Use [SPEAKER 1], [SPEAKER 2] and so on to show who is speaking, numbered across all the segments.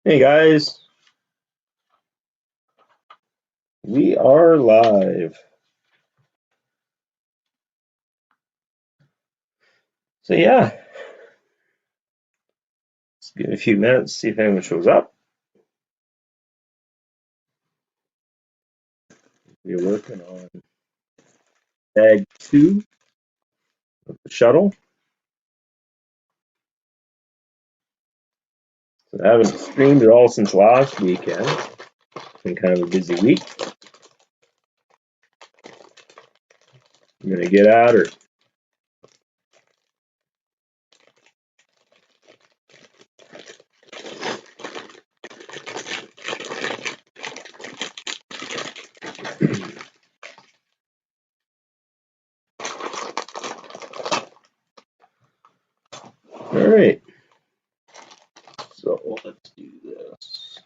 [SPEAKER 1] Hey guys, we are live. So yeah, let's give it a few minutes, see if anyone shows up. We're working on bag 2 of the shuttle. So I haven't streamed at all since last weekend. It's been kind of a busy week. I'm gonna get at her. All right, so let's do this.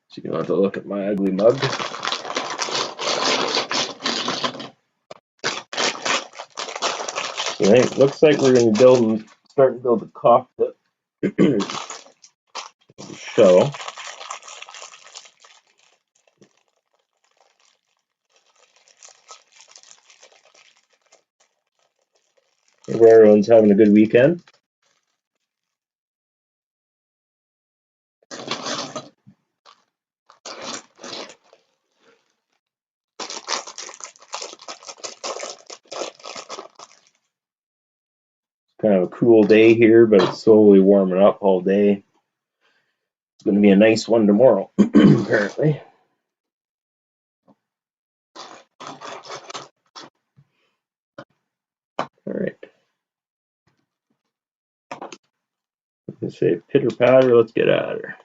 [SPEAKER 1] So you don't have to look at my ugly mug. So I think looks like we're gonna start to build the cockpit of the shuttle. Hope everyone's having a good weekend. Kind of a cool day here, but it's slowly warming up all day. It's going to be a nice one tomorrow, apparently. All right. Let's say pitter patter. Let's get at her.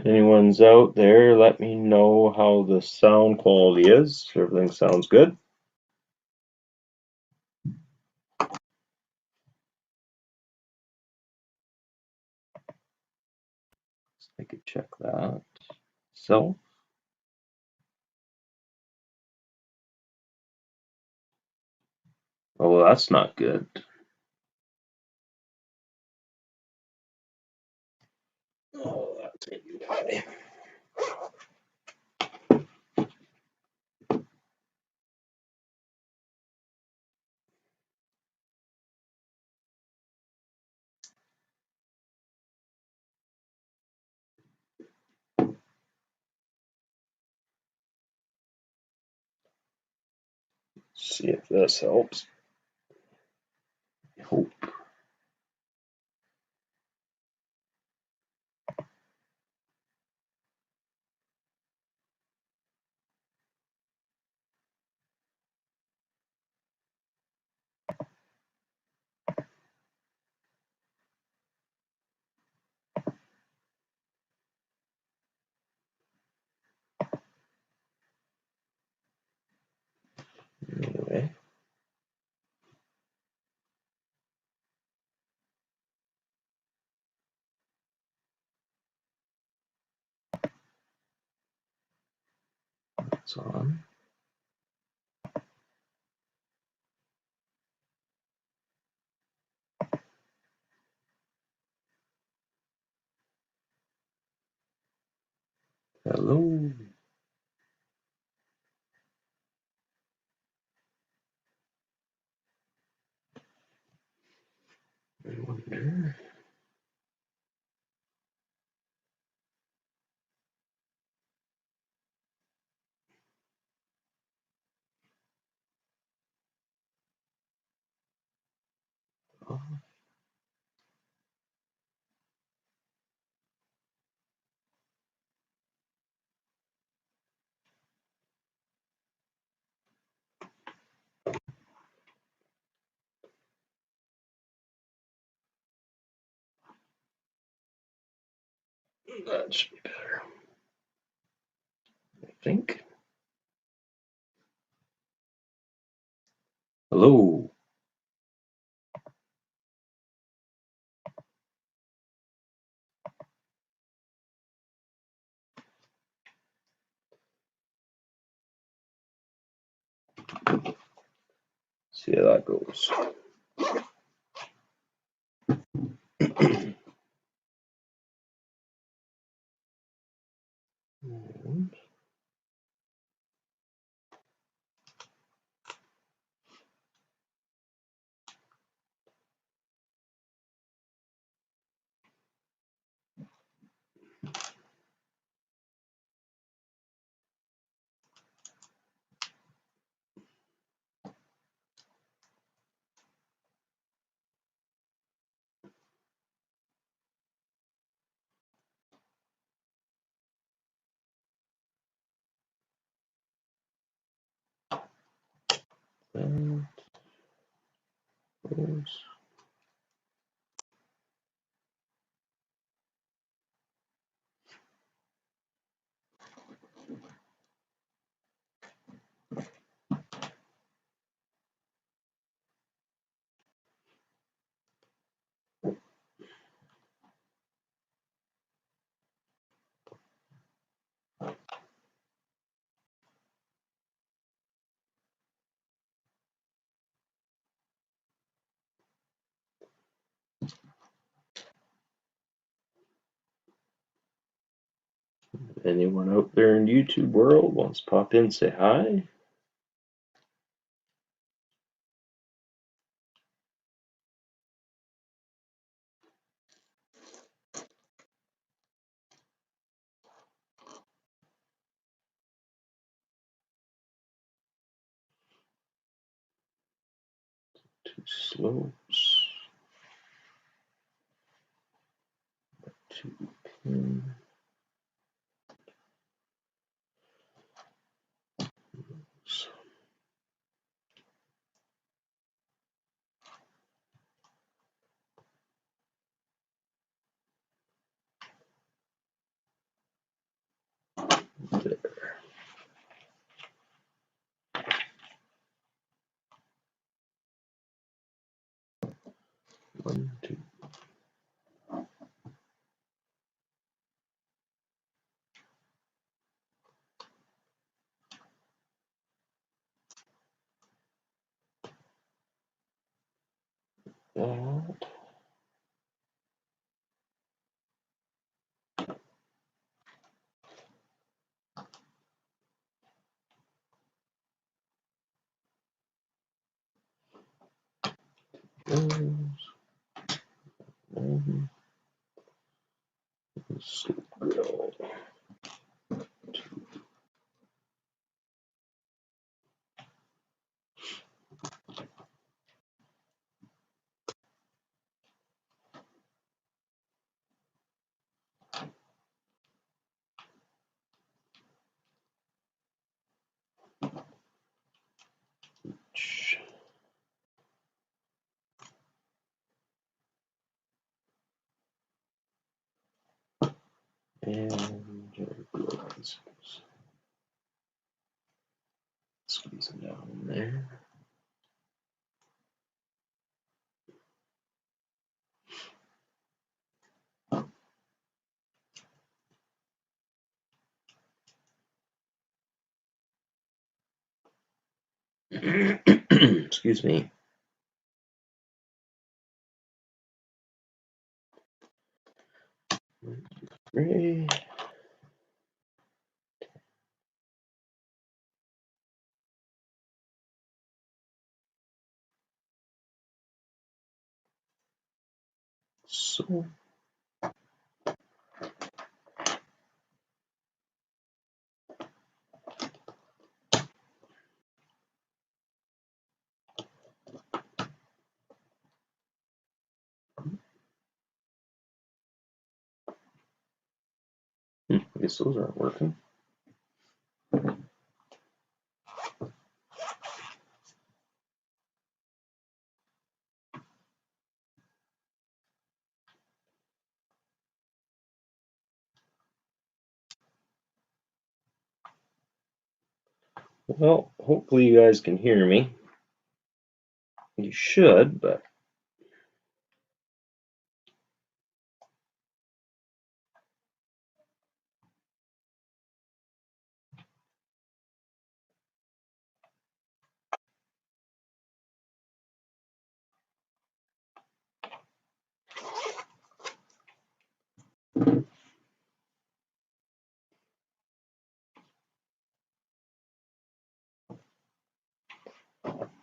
[SPEAKER 1] Anyone's out there, let me know how the sound quality is. If everything sounds good. I could check that. So, oh, well, that's not good. Oh, that's maybe why. See if this helps. I hope. Anyway. It's on. Hello. I wonder. Oh, that should be better, I think. Hello. See how that goes. That goes. Anyone out there in YouTube world wants to pop in, say hi? Two slopes. Two pins. There. One, two. That. One. Slope grill. And squeeze them down there. Excuse me. Three. So. I guess those aren't working. Well, hopefully you guys can hear me. You should, but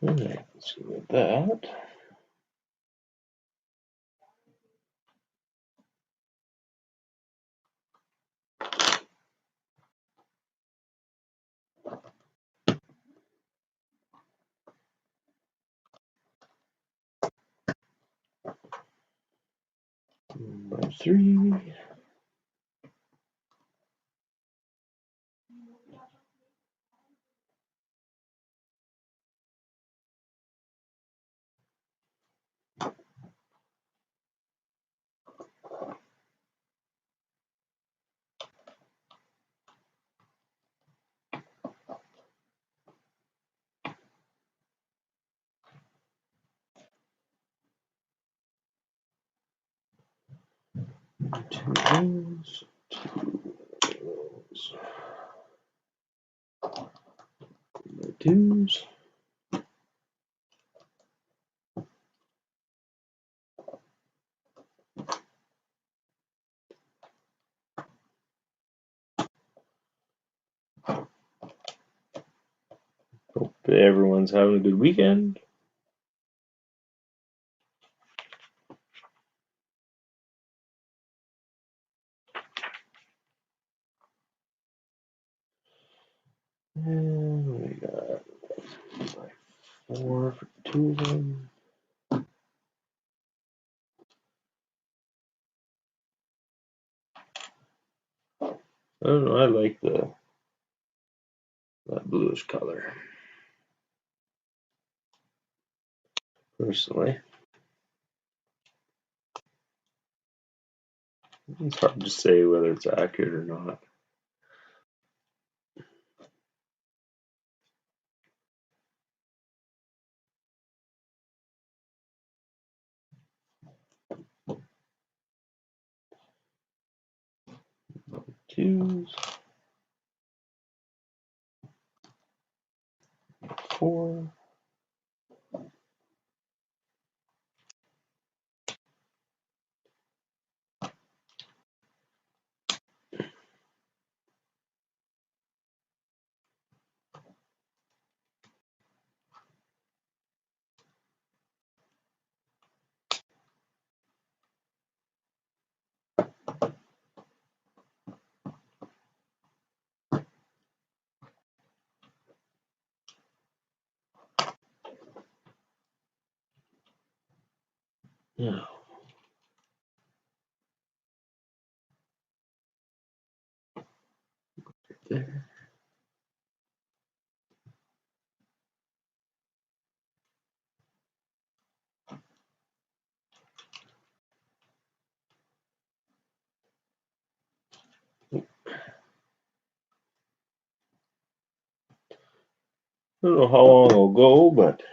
[SPEAKER 1] alright, let's go with that. Number 3. Two those, two those. Number 2s. Hope everyone's having a good weekend. And we got 4 for 2 of them. I don't know, I like that bluish color, personally. It's hard to say whether it's accurate or not. Twos, 4. Now, there. I don't know how long it'll go, but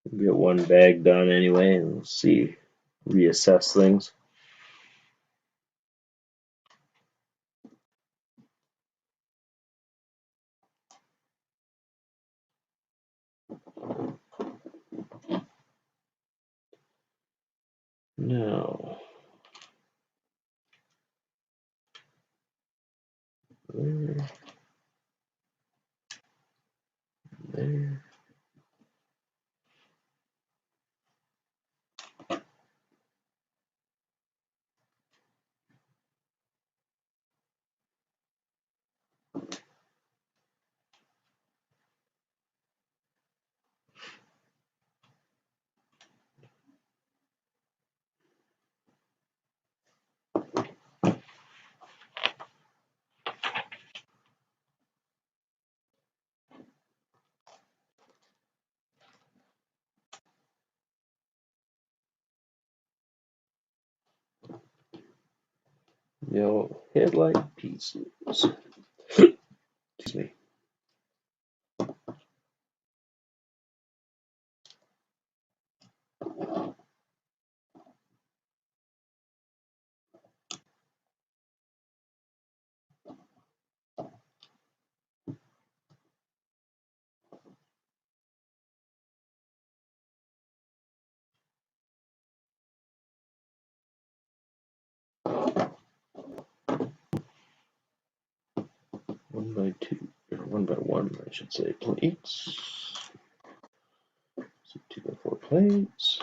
[SPEAKER 1] we'll get one bag done anyway, and we'll see, reassess things. Now, there, there. Yellow headlight pieces. one by one, I should say, plates. So 2x4 plates.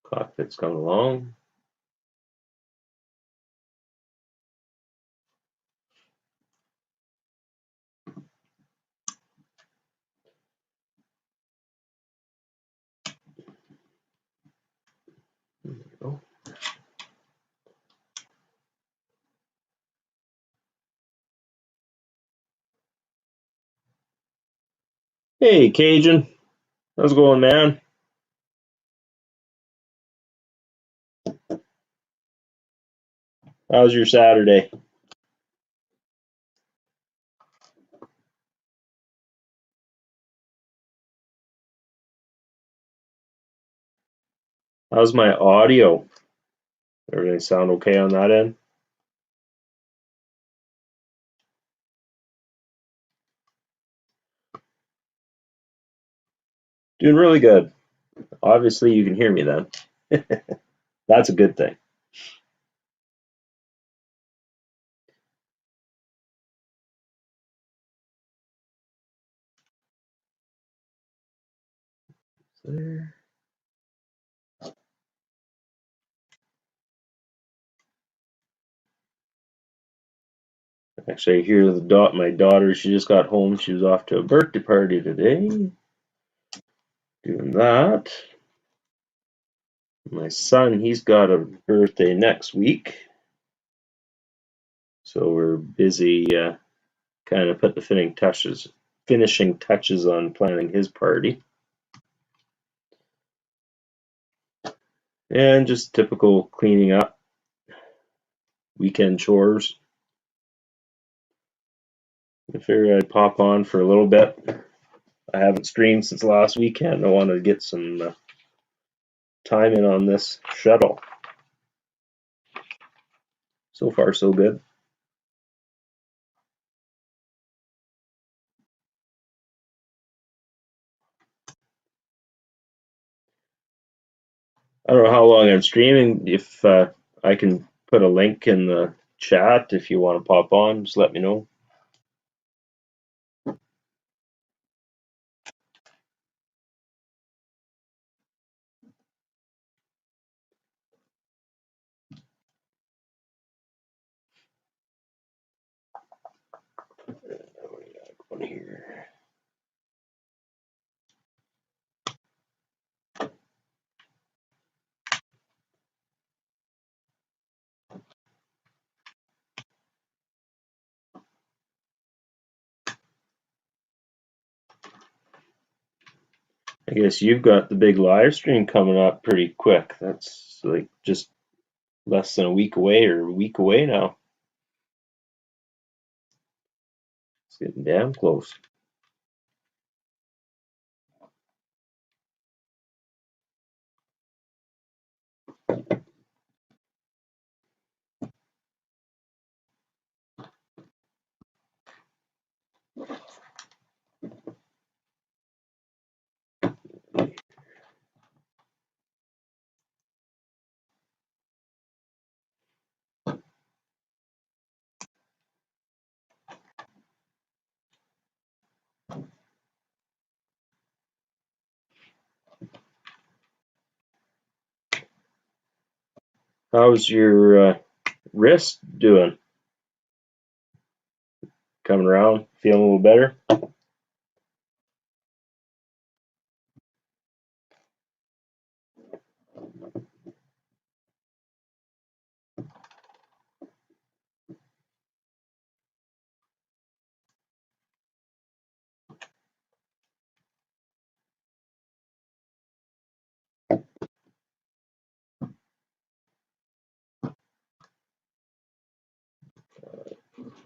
[SPEAKER 1] Cockpit's coming along. There we go. Hey, Cajun. How's it going, man? How's your Saturday? How's my audio? Everything sound okay on that end? Doing really good. Obviously, you can hear me then. That's a good thing. There. Actually, I hear my daughter, she just got home. She was off to a birthday party today. Doing that. My son, he's got a birthday next week. So we're busy kind of put the finishing touches on planning his party. And just typical cleaning up, weekend chores. I figured I'd pop on for a little bit. I haven't streamed since last weekend. I wanted to get some time in on this shuttle. So far, so good. I don't know how long I'm streaming. If I can put a link in the chat if you want to pop on, just let me know. Here. I guess you've got the big live stream coming up pretty quick. That's like just less than a week away or a week away now. It's getting damn close. How's your wrist doing? Coming around? Feeling a little better?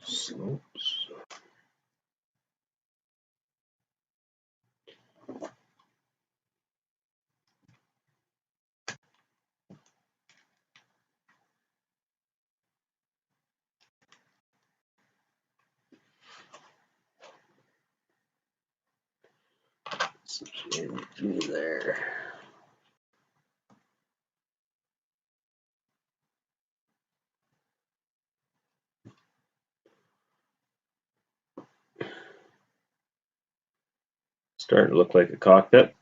[SPEAKER 1] Slopes. through there. Starting to look like a cockpit.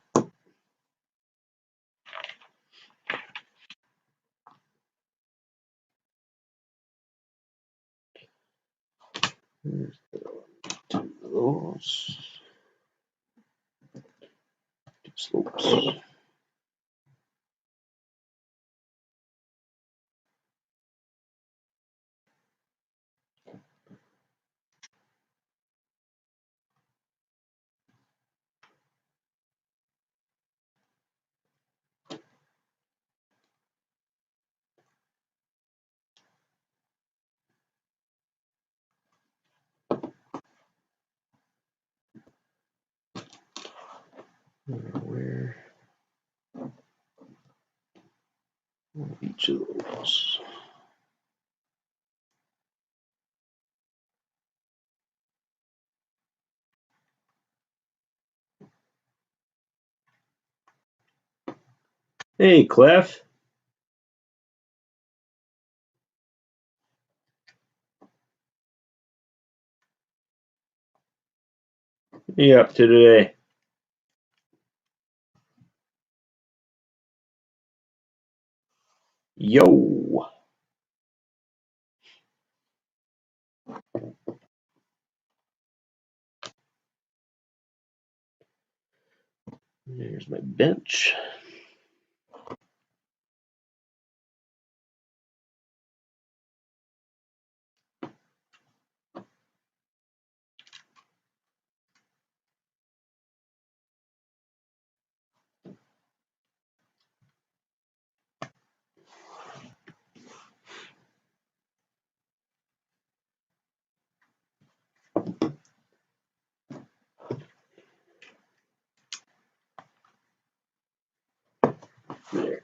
[SPEAKER 1] Here's two of those. Two slopes. Where each of those? Hey, Clef. What are you up to today? Yo. There's my bench. There.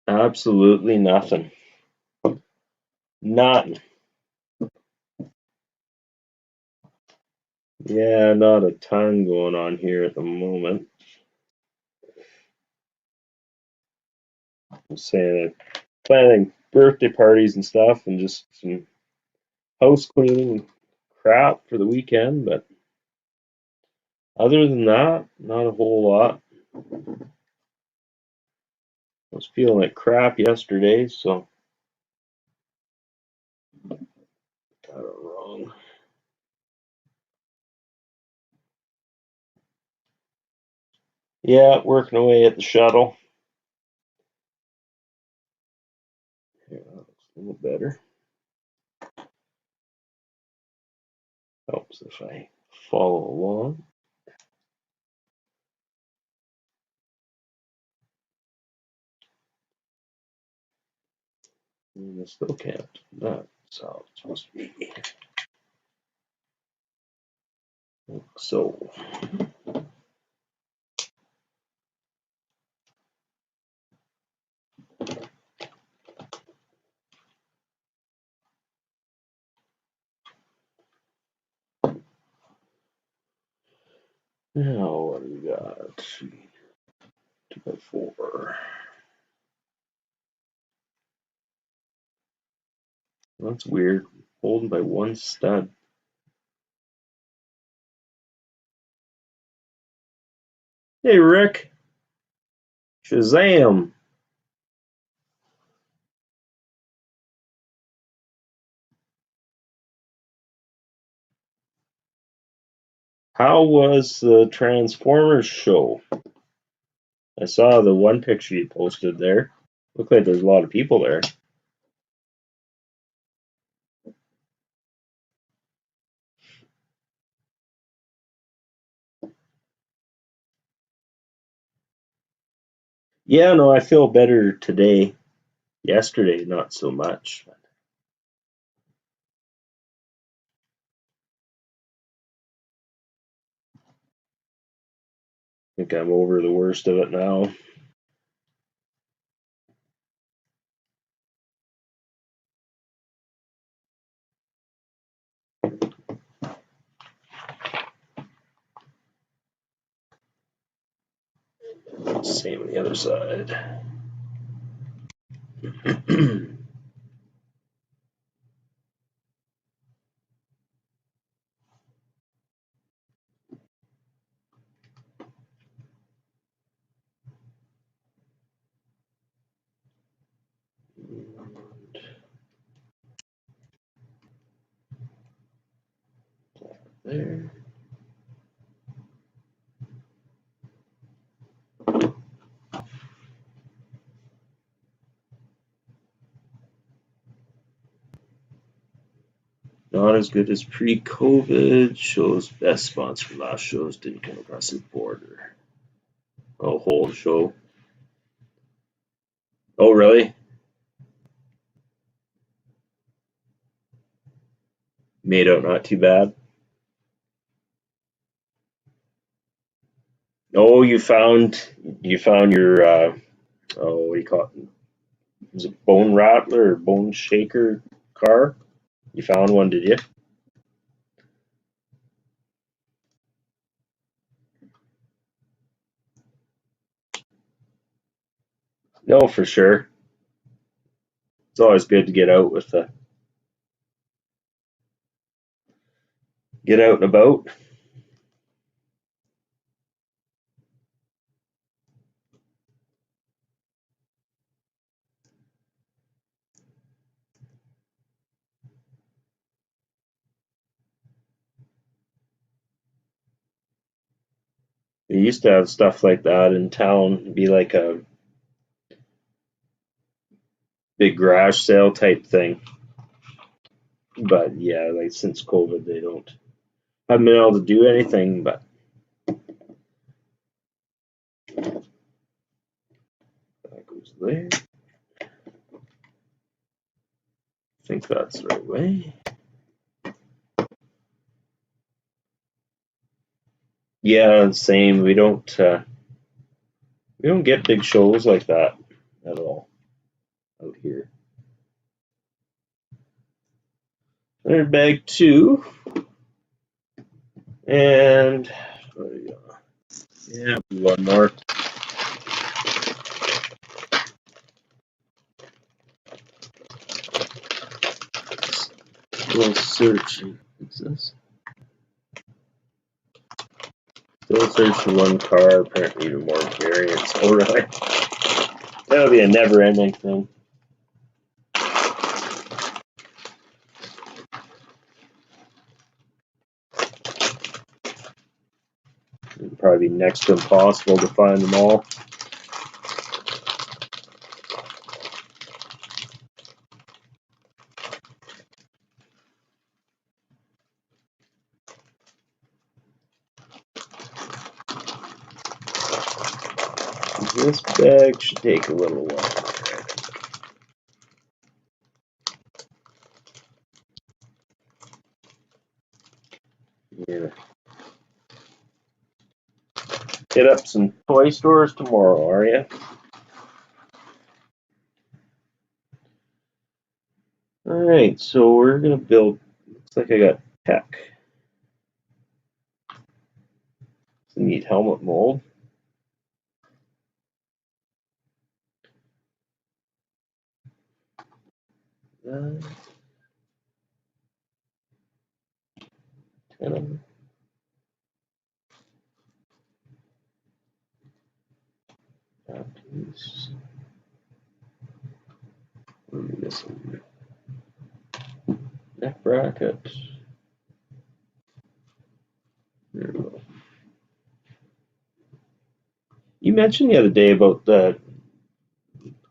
[SPEAKER 1] Absolutely nothing. Nothing. Yeah, not a ton going on here at the moment. I'm saying planning birthday parties and stuff and just some house cleaning crap for the weekend, but other than that, not a whole lot. I was feeling like crap yesterday, so got it wrong. Yeah, working away at the shuttle. Yeah, that looks a little better. Helps if I follow along. And I still can't. That's how it's supposed to be. Like so. Now what do we got? 2x4. That's weird. Holding by one stud. Hey Rick. Shazam. How was the Transformers show? I saw the one picture you posted there. Looked like there's a lot of people there. Yeah, no, I feel better today. Yesterday, not so much. I think I'm over the worst of it now. Same on the other side. There. Not as good as pre-COVID. Shows best spots from last shows didn't come across the border. Oh, whole show. Oh, really? Made out not too bad. Oh, you found your oh, what do you call it? Was it bone rattler or bone shaker car? You found one, did you? No, for sure. It's always good to get out and about. They used to have stuff like that in town. It'd be like a big garage sale type thing. But yeah, like since COVID, they haven't been able to do anything. But that goes there. I think that's the right way. Yeah, same. We don't get big shows like that at all out here. There's bag two, and yeah, one more. Still searching. What's this? Still searching one car. Apparently, even more variants. Oh, really? That'll be a never-ending thing. It'd probably be next to impossible to find them all. This bag should take a little while. Yeah. Hit up some toy stores tomorrow, are you? Alright, so we're gonna build, looks like I got tech. It's a neat helmet mold. Uh, 10 of them. What are we missing? Neck bracket. There we go. You mentioned the other day about the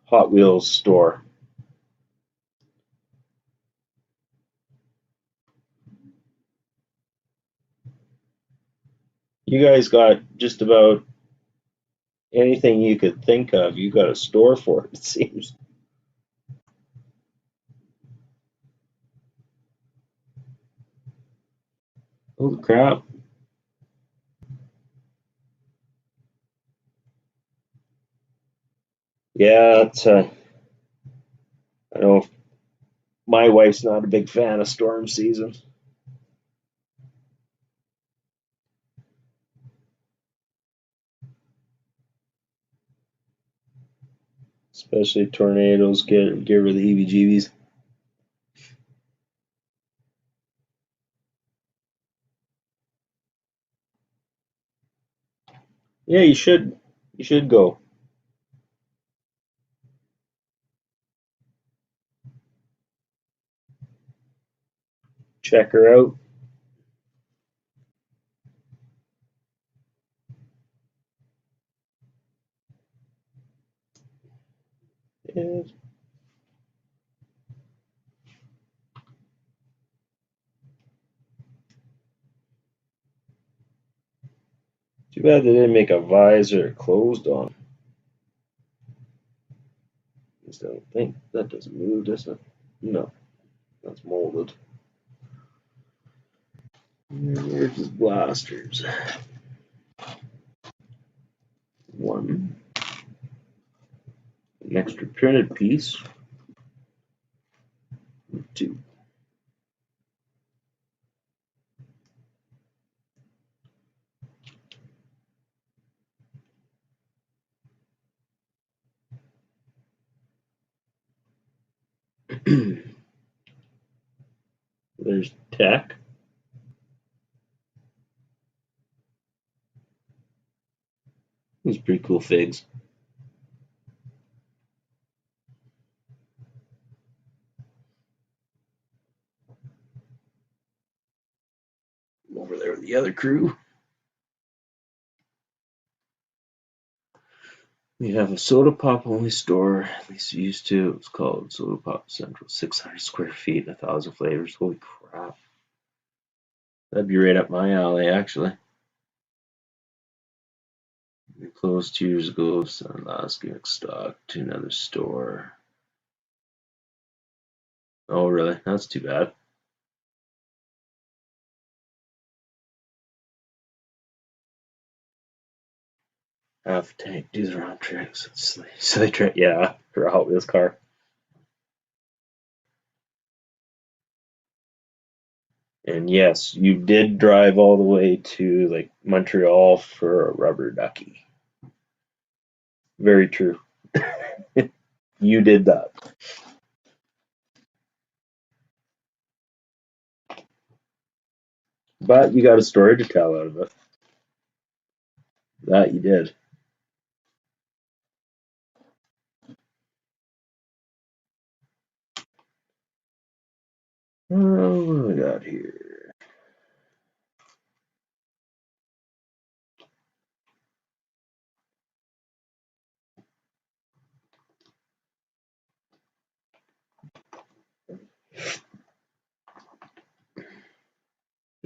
[SPEAKER 1] Hot Wheels store. You guys got just about anything you could think of. You got a store for it, it seems. Holy crap. Yeah, it's I know my wife's not a big fan of storm season. Especially tornadoes give her the heebie-jeebies. Yeah, you should. You should go check her out. Yeah, too bad they didn't make a visor closed on. I don't think that doesn't move, does it? No, that's molded. Here's his blasters. One, an extra printed piece. Two. There's tech. These pretty cool figs. Over there with the other crew. We have a soda pop only store. At least it used to. It was called Soda Pop Central. 600 square feet, 1,000 flavors. Holy crap. That'd be right up my alley, actually. We closed 2 years ago, so last getting stock to another store. Oh, really? That's too bad. Half tank, do the round tricks. Silly trick, yeah, for a Hot Wheels car. And yes, you did drive all the way to like Montreal for a rubber ducky. Very true. You did that. But you got a story to tell out of it. That you did. Oh, what do we got here?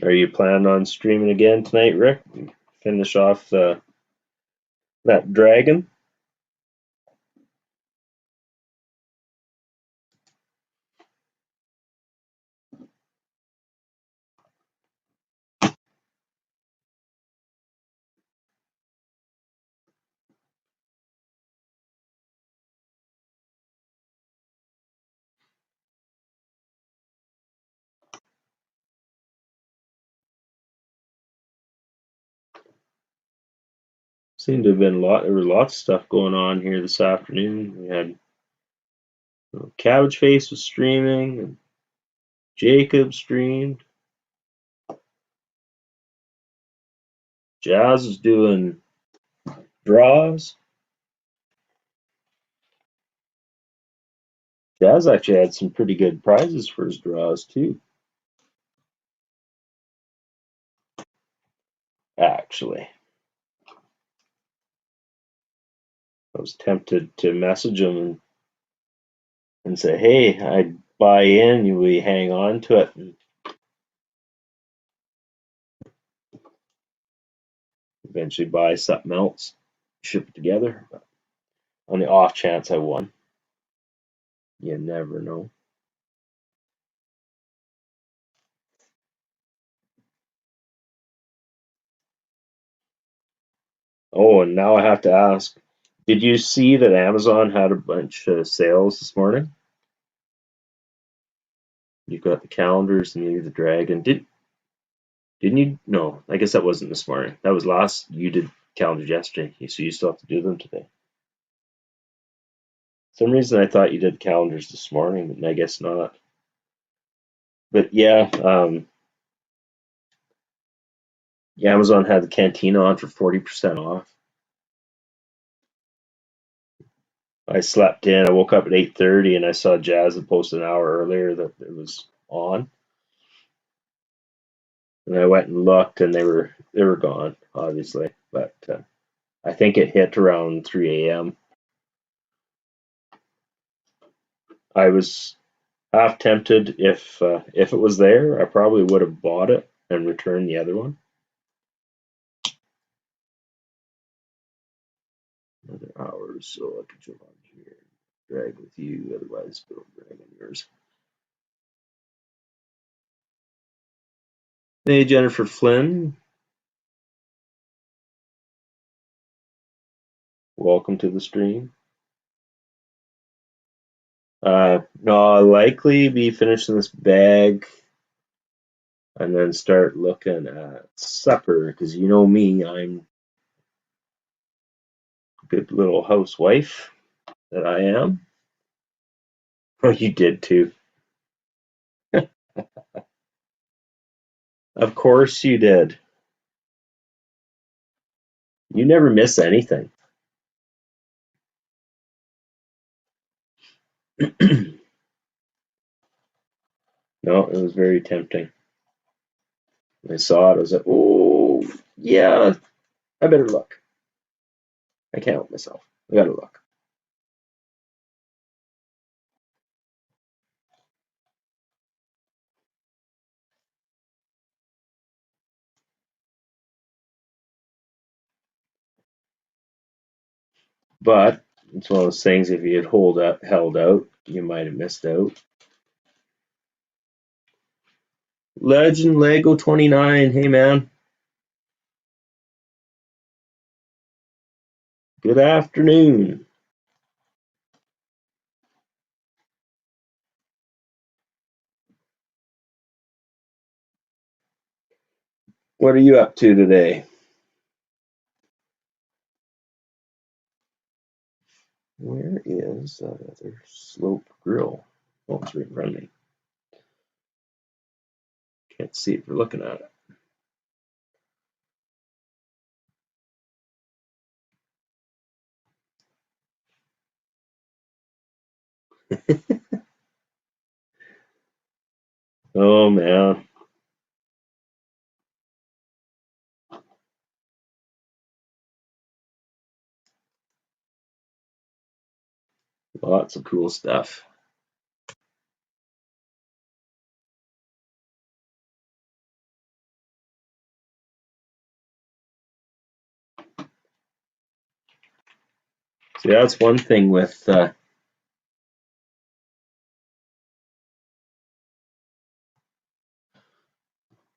[SPEAKER 1] Are you planning on streaming again tonight, Rick? Finish off that dragon? Seemed to have been a lot. There was lots of stuff going on here this afternoon. We had Cabbage Face was streaming, and Jacob streamed. Jazz was doing draws. Jazz actually had some pretty good prizes for his draws too. Actually, I was tempted to message him and say, "Hey, I'd buy in. You will hang on to it and eventually buy something else, ship it together." But on the off chance I won, you never know. Oh, and now I have to ask: did you see that Amazon had a bunch of sales this morning? You've got the calendars and maybe the dragon. Didn't you? No, I guess that wasn't this morning. That was last. You did calendars yesterday, so you still have to do them today. Some reason I thought you did calendars this morning, but I guess not. But yeah, Amazon had the cantina on for 40% off. I slept in. I woke up at 8:30 and I saw Jazz had posted an hour earlier that it was on. And I went and looked and they were gone, obviously. But I think it hit around 3 a.m. I was half tempted if it was there, I probably would have bought it and returned the other one. Another hour or so I could jump on here, drag with you, otherwise don't drag on yours. Hey, Jennifer Flynn, welcome to the stream. No, I'll likely be finishing this bag and then start looking at supper because you know me, I'm a good little housewife that I am. Oh, you did too. Of course you did. You never miss anything. No, it was very tempting. When I saw it, I was like, oh, yeah, I better look. I can't help myself. I gotta look. But it's one of those things, if you had held out, you might have missed out. Legend Lego 29, hey man, good afternoon. What are you up to today? Where is that other slope grill? Oh, it's right in front of me. Can't see it for looking at it. Oh man, lots of cool stuff. See, that's one thing with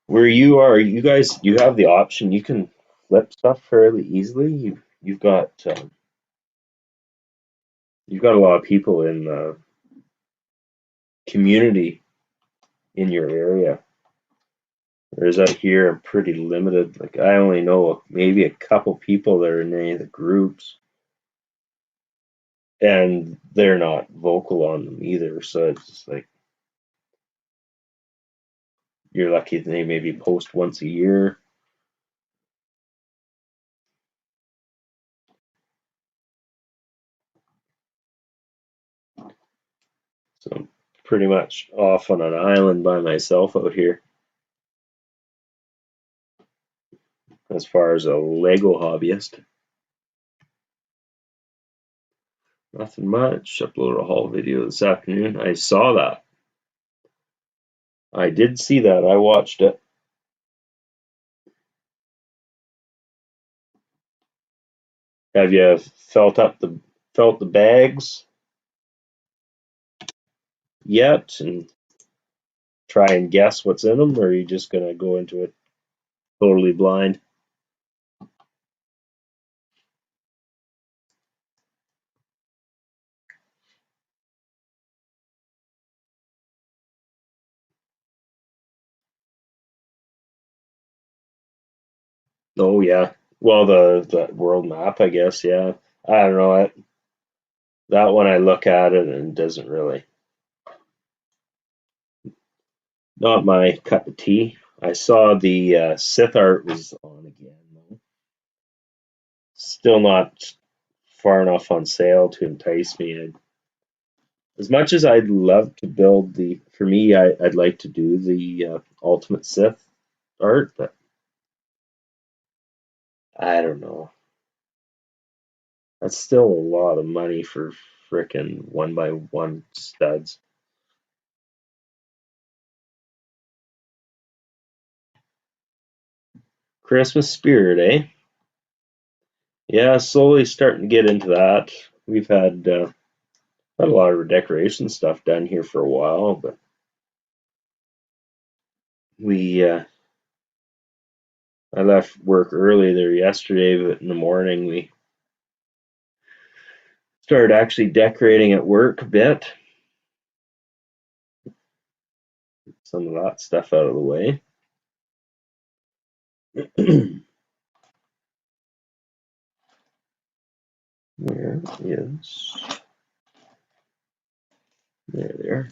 [SPEAKER 1] where you are. You guys, you have the option. You can flip stuff fairly easily. You've got a lot of people in the community in your area. Whereas out here, I'm pretty limited. Like I only know maybe a couple people that are in any of the groups, and they're not vocal on them either. So it's just like you're lucky they maybe post once a year. So I'm pretty much off on an island by myself out here as far as a Lego hobbyist. Nothing much. Uploaded a haul video this afternoon. I saw that. I did see that. I watched it. Have you felt the bags yet and try and guess what's in them, or are you just gonna go into it totally blind? Oh yeah. Well, the world map, I guess. Yeah. I don't know. that one I look at it and it doesn't really, not my cup of tea. I saw the Sith art was on again though. Still not far enough on sale to entice me. As much as I'd love to build for me, I'd like to do the Ultimate Sith art, but I don't know. That's still a lot of money for frickin' 1x1 studs. Christmas spirit, eh? Yeah, slowly starting to get into that. We've had a lot of decoration stuff done here for a while, but we I left work early there yesterday, but in the morning we started actually decorating at work a bit. Some of that stuff out of the way. Where is there?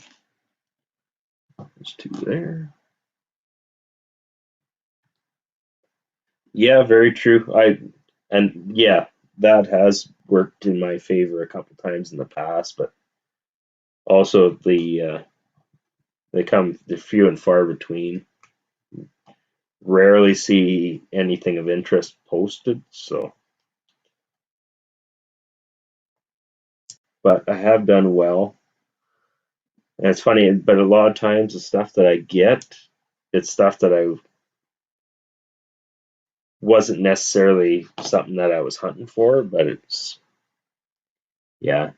[SPEAKER 1] There's two there. Yeah, very true. And yeah, that has worked in my favor a couple times in the past, but also they're few and far between. Rarely see anything of interest posted, so but I have done well. And it's funny, but a lot of times the stuff that I get, it's stuff that I wasn't necessarily something that I was hunting for, but it's yeah,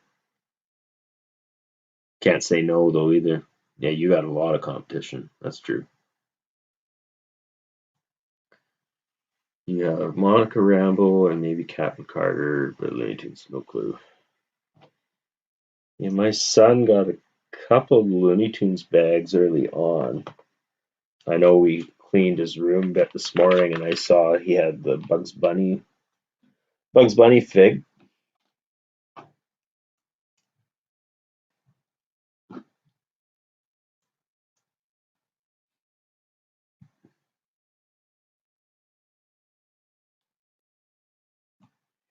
[SPEAKER 1] can't say no though either. Yeah, you got a lot of competition. That's true. Yeah, Monica Rambeau and maybe Captain Carter, but Looney Tunes, no clue. Yeah, my son got a couple Looney Tunes bags early on. I know we cleaned his room a bit this morning, and I saw he had the Bugs Bunny fig.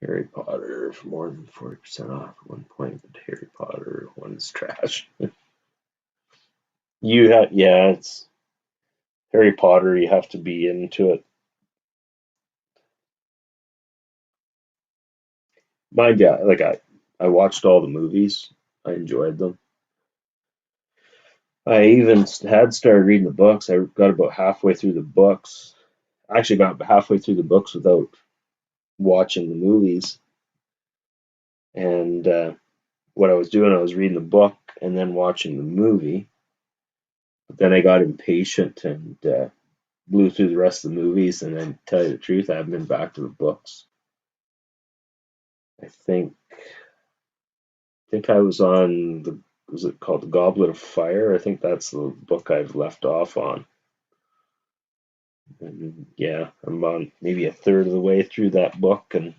[SPEAKER 1] Harry Potter for more than 40% off at one point. Harry Potter one's trash. Yeah, it's Harry Potter. You have to be into it. Yeah, like I watched all the movies. I enjoyed them. I even had started reading the books. I got about halfway through the books. I actually got halfway through the books without watching the movies. And what I was doing, I was reading the book and then watching the movie. But then I got impatient and blew through the rest of the movies. And then, tell you the truth, I haven't been back to the books. I think I was on was it called The Goblet of Fire? I think that's the book I've left off on. And yeah, I'm on maybe a third of the way through that book, and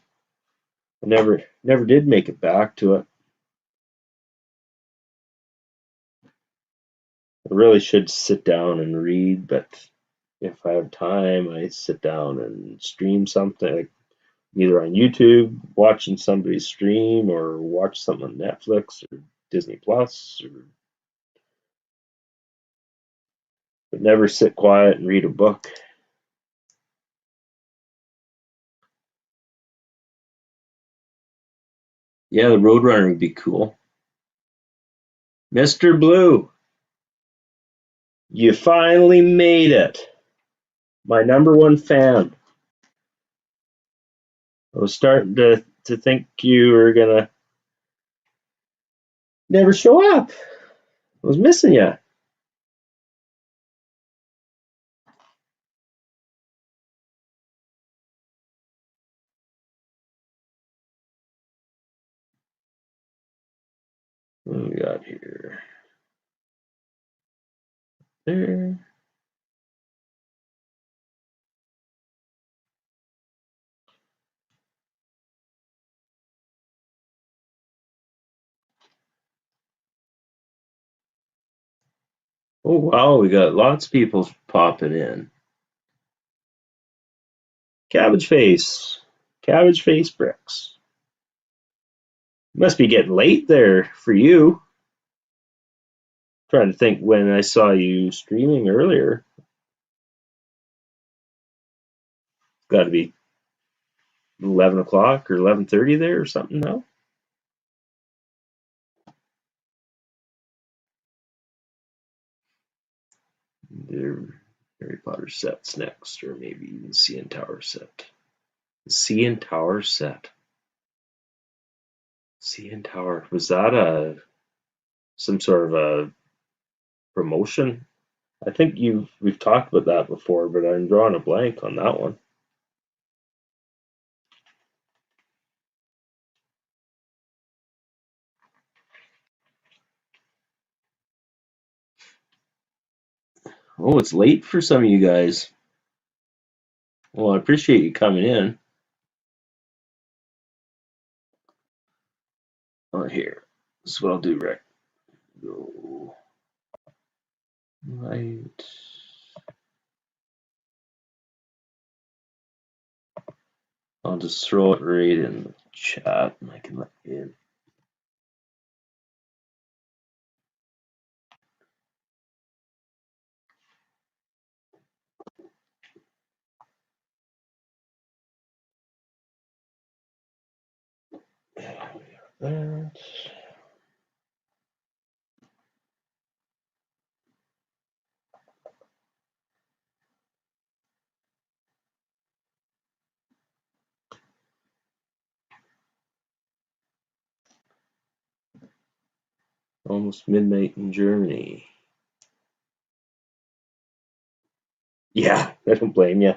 [SPEAKER 1] I never did make it back to it. I really should sit down and read, but if I have time, I sit down and stream something, like either on YouTube, watching somebody stream, or watch something on Netflix or Disney Plus, but never sit quiet and read a book. Yeah, the Roadrunner would be cool. Mr. Blue, you finally made it. My number one fan. I was starting to think you were gonna never show up. I was missing you. What do we got here? There. Oh wow, we got lots of people popping in. Cabbage Face. Cabbage Face Bricks. Must be getting late there for you. Trying to think when I saw you streaming earlier. Got to be 11 o'clock or 11:30 there or something now. There, Harry Potter sets next, or maybe even CN Tower set. The CN Tower set. CN Tower, was that some sort of a promotion? I think we've talked about that before, but I'm drawing a blank on that one. Oh, it's late for some of you guys. Well, I appreciate you coming in. Oh, here. This is what I'll do, Rick. Go right. I'll just throw it right in the chat and I can let you in. That. Almost midnight in Germany. Yeah, I don't blame you.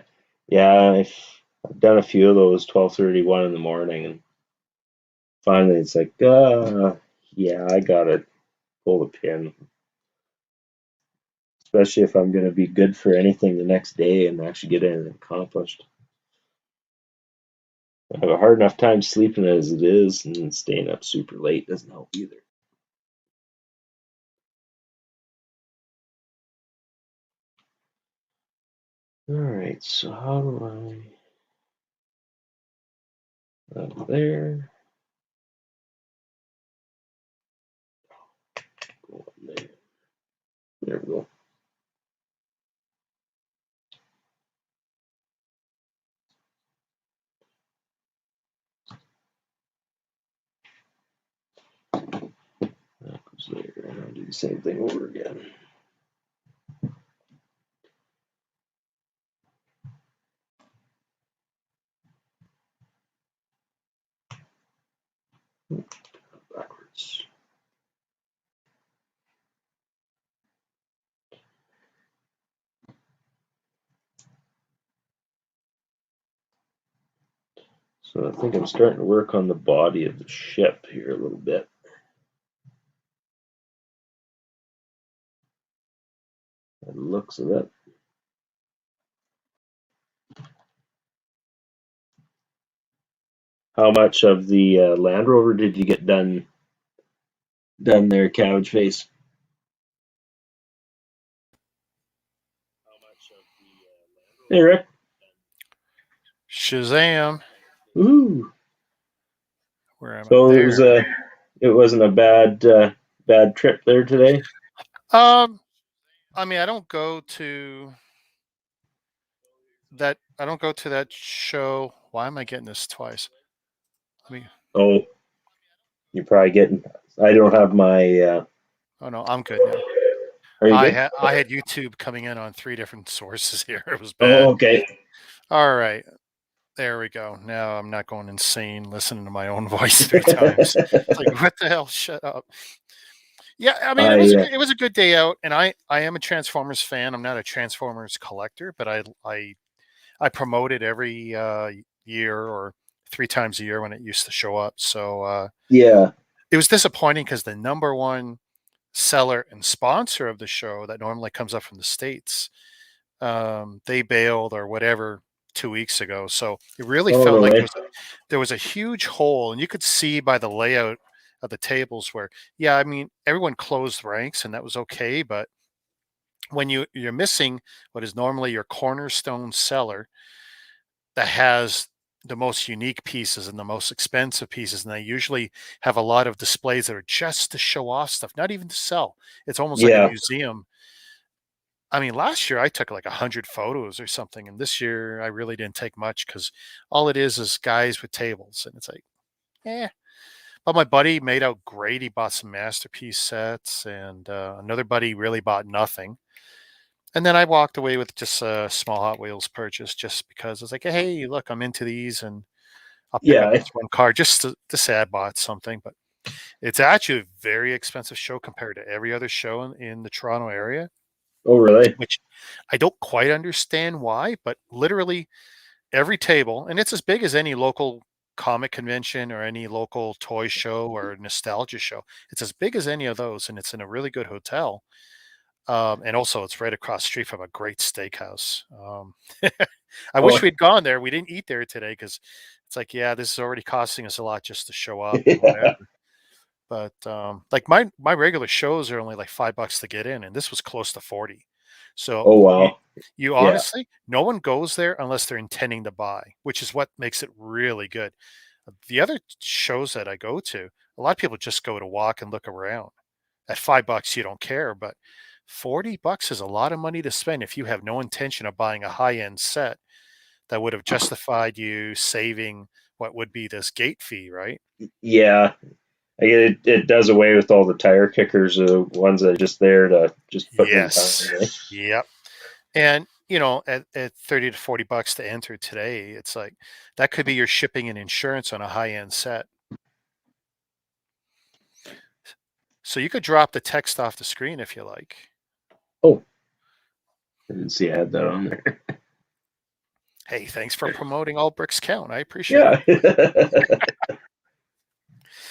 [SPEAKER 1] Yeah, I've done a few of those 12:31 in the morning, and finally it's like, yeah, I gotta pull the pin, especially if I'm gonna be good for anything the next day and actually get anything accomplished. I have a hard enough time sleeping as it is, and staying up super late doesn't help either. All right, so how do I there? Go on there. There we go. That goes there, and I'll do the same thing over again. Backwards. So I think I'm starting to work on the body of the ship here a little bit. It looks of it. How much of the Land Rover did you get done there, Cabbage Face? Hey, Rick.
[SPEAKER 2] Shazam!
[SPEAKER 1] Ooh.
[SPEAKER 2] Where am I?
[SPEAKER 1] So
[SPEAKER 2] There.
[SPEAKER 1] it wasn't a bad trip there today.
[SPEAKER 2] I mean, I don't go to that. I don't go to that show. Why am I getting this twice? I mean,
[SPEAKER 1] Oh, you're probably getting. I don't have my.
[SPEAKER 2] oh no, I'm good now.
[SPEAKER 1] Are you good?
[SPEAKER 2] I had YouTube coming in on 3 different sources here. It was
[SPEAKER 1] Oh,
[SPEAKER 2] bad.
[SPEAKER 1] okay.
[SPEAKER 2] All right, there we go. Now I'm not going insane listening to my own voice 3 times. It's like, what the hell? Shut up. Yeah, I mean, it was a good day out, and I am a Transformers fan. I'm not a Transformers collector, but I promote it every year or 3 times a year when it used to show up. So
[SPEAKER 1] Yeah.
[SPEAKER 2] it was disappointing because the number one seller and sponsor of the show that normally comes up from the States, they bailed or whatever 2 weeks ago. So it really
[SPEAKER 1] Oh,
[SPEAKER 2] felt
[SPEAKER 1] no
[SPEAKER 2] like
[SPEAKER 1] way.
[SPEAKER 2] there was a huge hole, and you could see by the layout of the tables where, yeah, I mean, everyone closed ranks and that was okay, but when you're missing what is normally your cornerstone seller that has the most unique pieces and the most expensive pieces, and they usually have a lot of displays that are just to show off stuff, not even to sell. It's almost like a
[SPEAKER 1] Yeah.
[SPEAKER 2] museum. I mean, last year I took like 100 photos or something, and this year I really didn't take much because all it is guys with tables, and it's like, eh. But my buddy made out great. He bought some masterpiece sets, and another buddy really bought nothing. And then I walked away with just a small Hot Wheels purchase, just because I was like, hey, look, I'm into these, and I'll pick up
[SPEAKER 1] Yeah.
[SPEAKER 2] this one car just to say I bought something. But it's actually a very expensive show compared to every other show in the Toronto area,
[SPEAKER 1] Oh, really?
[SPEAKER 2] which I don't quite understand why, but literally every table, and it's as big as any local comic convention or any local toy show or nostalgia show. It's as big as any of those, and it's in a really good hotel. And also, it's right across the street from a great steakhouse. I
[SPEAKER 1] Oh.
[SPEAKER 2] wish we'd gone there. We didn't eat there today because it's like, yeah, this is already costing us a lot just to show up and whatever. But like my regular shows are only like $5 to get in, and this was close to 40. So
[SPEAKER 1] Oh,
[SPEAKER 2] you
[SPEAKER 1] wow.
[SPEAKER 2] you
[SPEAKER 1] Yeah.
[SPEAKER 2] honestly, no one goes there unless they're intending to buy, which is what makes it really good. The other shows that I go to, a lot of people just go to walk and look around. At $5, you don't care, but $40 is a lot of money to spend if you have no intention of buying a high end set that would have justified you saving what would be this gate fee, right?
[SPEAKER 1] Yeah. It does away with all the tire kickers, ones that are just there to just put in
[SPEAKER 2] Yes.
[SPEAKER 1] time. Eh?
[SPEAKER 2] Yep. And at 30 to $40 to enter today, it's like that could be your shipping and insurance on a high end set. So you could drop the text off the screen if you like.
[SPEAKER 1] Oh, I didn't see I had that on there.
[SPEAKER 2] Hey, thanks for promoting All Bricks Count. I appreciate it.
[SPEAKER 1] Yeah.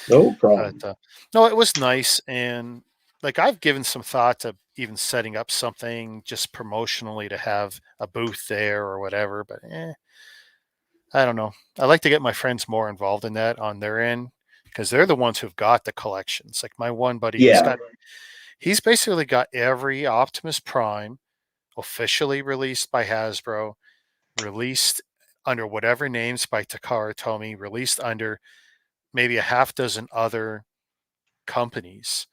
[SPEAKER 1] No
[SPEAKER 2] But
[SPEAKER 1] problem.
[SPEAKER 2] no, it was nice, and like I've given some thought to even setting up something just promotionally to have a booth there or whatever. But I don't know. I like to get my friends more involved in that on their end because they're the ones who've got the collections. Like my one buddy,
[SPEAKER 1] Yeah.
[SPEAKER 2] he's basically got every Optimus Prime officially released by Hasbro, released under whatever names by Takara Tomy, released under maybe a half dozen other companies.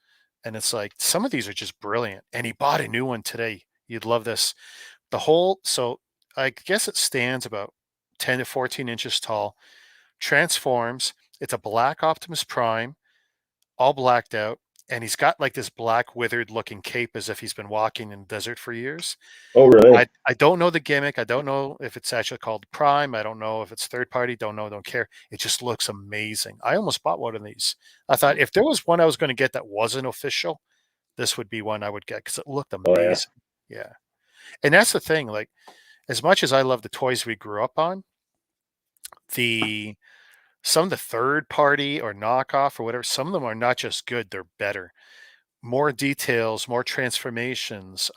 [SPEAKER 2] And it's like some of these are just brilliant. And he bought a new one today. You'd love this. So I guess it stands about 10 to 14 inches tall, transforms. It's a black Optimus Prime, all blacked out. And he's got like this black withered looking cape as if he's been walking in the desert for years.
[SPEAKER 1] Oh, really?
[SPEAKER 2] I don't know the gimmick. I don't know if it's actually called Prime. I don't know if it's third party. Don't know. Don't care. It just looks amazing. I almost bought one of these. I thought if there was one I was going to get that wasn't official, this would be one I would get because it looked
[SPEAKER 1] Oh, yeah.
[SPEAKER 2] amazing. Yeah. And that's the thing. Like, as much as I love the toys we grew up on, the some of the third party or knockoff or whatever, some of them are not just good, they're better. More details, more transformations,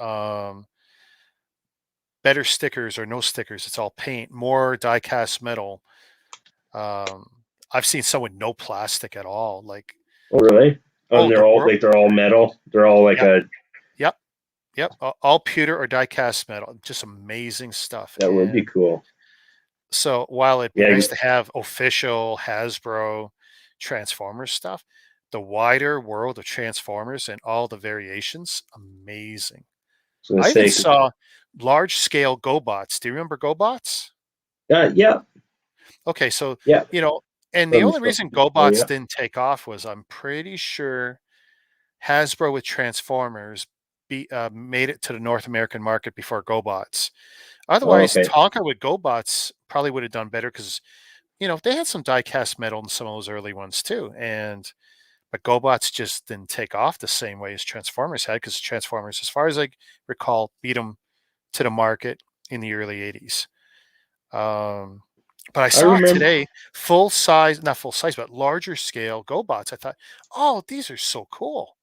[SPEAKER 2] better stickers or no stickers. It's all paint, more die cast metal. Um, I've seen some with no plastic at all. Like,
[SPEAKER 1] Oh, really? And
[SPEAKER 2] oh, the world.
[SPEAKER 1] they're all metal. They're all like
[SPEAKER 2] Yep,
[SPEAKER 1] a.
[SPEAKER 2] yep, yep. All pewter or die cast metal. Just amazing stuff.
[SPEAKER 1] That would be
[SPEAKER 2] And
[SPEAKER 1] cool.
[SPEAKER 2] so while it'd be
[SPEAKER 1] Yeah.
[SPEAKER 2] nice to have official Hasbro Transformers stuff, the wider world of Transformers and all the variations, amazing.
[SPEAKER 1] So I
[SPEAKER 2] I even
[SPEAKER 1] say,
[SPEAKER 2] saw large scale GoBots. Do you remember GoBots?
[SPEAKER 1] yeah,
[SPEAKER 2] Okay, so
[SPEAKER 1] yeah.
[SPEAKER 2] you know, and the
[SPEAKER 1] From,
[SPEAKER 2] only reason
[SPEAKER 1] oh,
[SPEAKER 2] GoBots
[SPEAKER 1] yeah.
[SPEAKER 2] didn't take off was I'm pretty sure Hasbro with Transformers made it to the North American market before GoBots.
[SPEAKER 1] Oh,
[SPEAKER 2] Otherwise,
[SPEAKER 1] okay.
[SPEAKER 2] Tonka with GoBots probably would have done better because they had some die cast metal in some of those early ones too, but GoBots just didn't take off the same way as Transformers had because Transformers, as far as I recall, beat them to the market in the early '80s. But I
[SPEAKER 1] I
[SPEAKER 2] saw
[SPEAKER 1] remember.
[SPEAKER 2] today full size, not full size, but larger scale GoBots. I thought, oh, these are so cool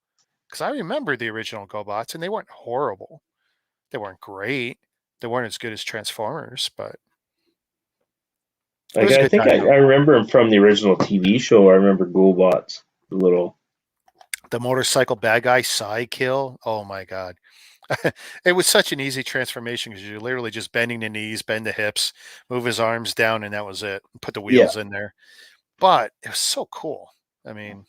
[SPEAKER 2] because I remember the original GoBots and they weren't horrible. They weren't great. They weren't as good as Transformers, but it
[SPEAKER 1] Like
[SPEAKER 2] was a
[SPEAKER 1] I
[SPEAKER 2] good
[SPEAKER 1] think
[SPEAKER 2] time though.
[SPEAKER 1] I remember him from the original TV show. I remember Ghoulbots, the little.
[SPEAKER 2] The motorcycle bad guy Psykill. Oh my god. It was such an easy transformation because you're literally just bending the knees, bend the hips, move his arms down, and that was it. Put the
[SPEAKER 1] Yeah.
[SPEAKER 2] wheels in there. But it was so cool. I mean,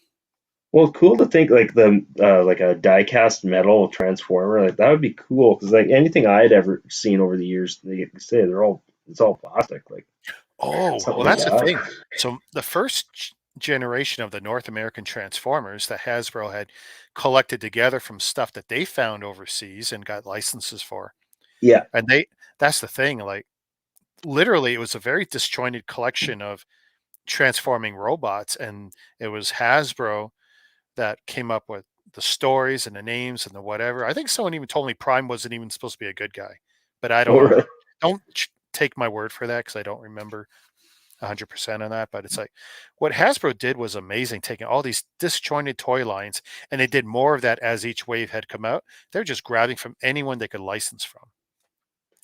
[SPEAKER 1] Well, cool to think like the like a die-cast metal transformer, like that would be cool because like anything I had ever seen over the years, they say it's all plastic, like
[SPEAKER 2] oh,
[SPEAKER 1] something
[SPEAKER 2] well,
[SPEAKER 1] like
[SPEAKER 2] that's the
[SPEAKER 1] that.
[SPEAKER 2] thing. So the first generation of the North American Transformers that Hasbro had collected together from stuff that they found overseas and got licenses for.
[SPEAKER 1] Yeah,
[SPEAKER 2] And that's the thing, like literally it was a very disjointed collection of transforming robots, and it was Hasbro that came up with the stories and the names and the whatever. I think someone even told me Prime wasn't even supposed to be a good guy, but I don't know.
[SPEAKER 1] or
[SPEAKER 2] Don't take my word for that because I don't remember 100% on that. But it's like what Hasbro did was amazing, taking all these disjointed toy lines, and they did more of that as each wave had come out. They're just grabbing from anyone they could license from.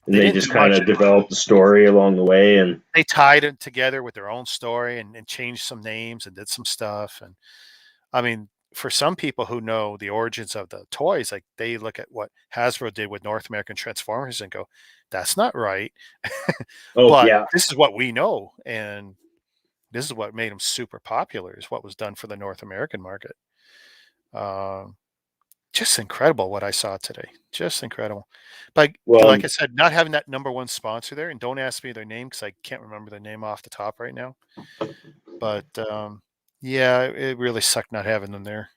[SPEAKER 1] and
[SPEAKER 2] They
[SPEAKER 1] they
[SPEAKER 2] didn't
[SPEAKER 1] just
[SPEAKER 2] do
[SPEAKER 1] kind
[SPEAKER 2] much.
[SPEAKER 1] of developed the story along the way, and
[SPEAKER 2] They tied it together with their own story and changed some names and did some stuff. And I mean, for some people who know the origins of the toys, like they look at what Hasbro did with North American Transformers and go, "That's not right."
[SPEAKER 1] oh
[SPEAKER 2] But
[SPEAKER 1] yeah,
[SPEAKER 2] this is what we know, and this is what made them super popular. Is what was done for the North American market. Um, just incredible what I saw today. Just incredible. But
[SPEAKER 1] well,
[SPEAKER 2] like I said, not having that number one sponsor there, and don't ask me their name because I can't remember their name off the top right now. But yeah, it really sucked not having them there.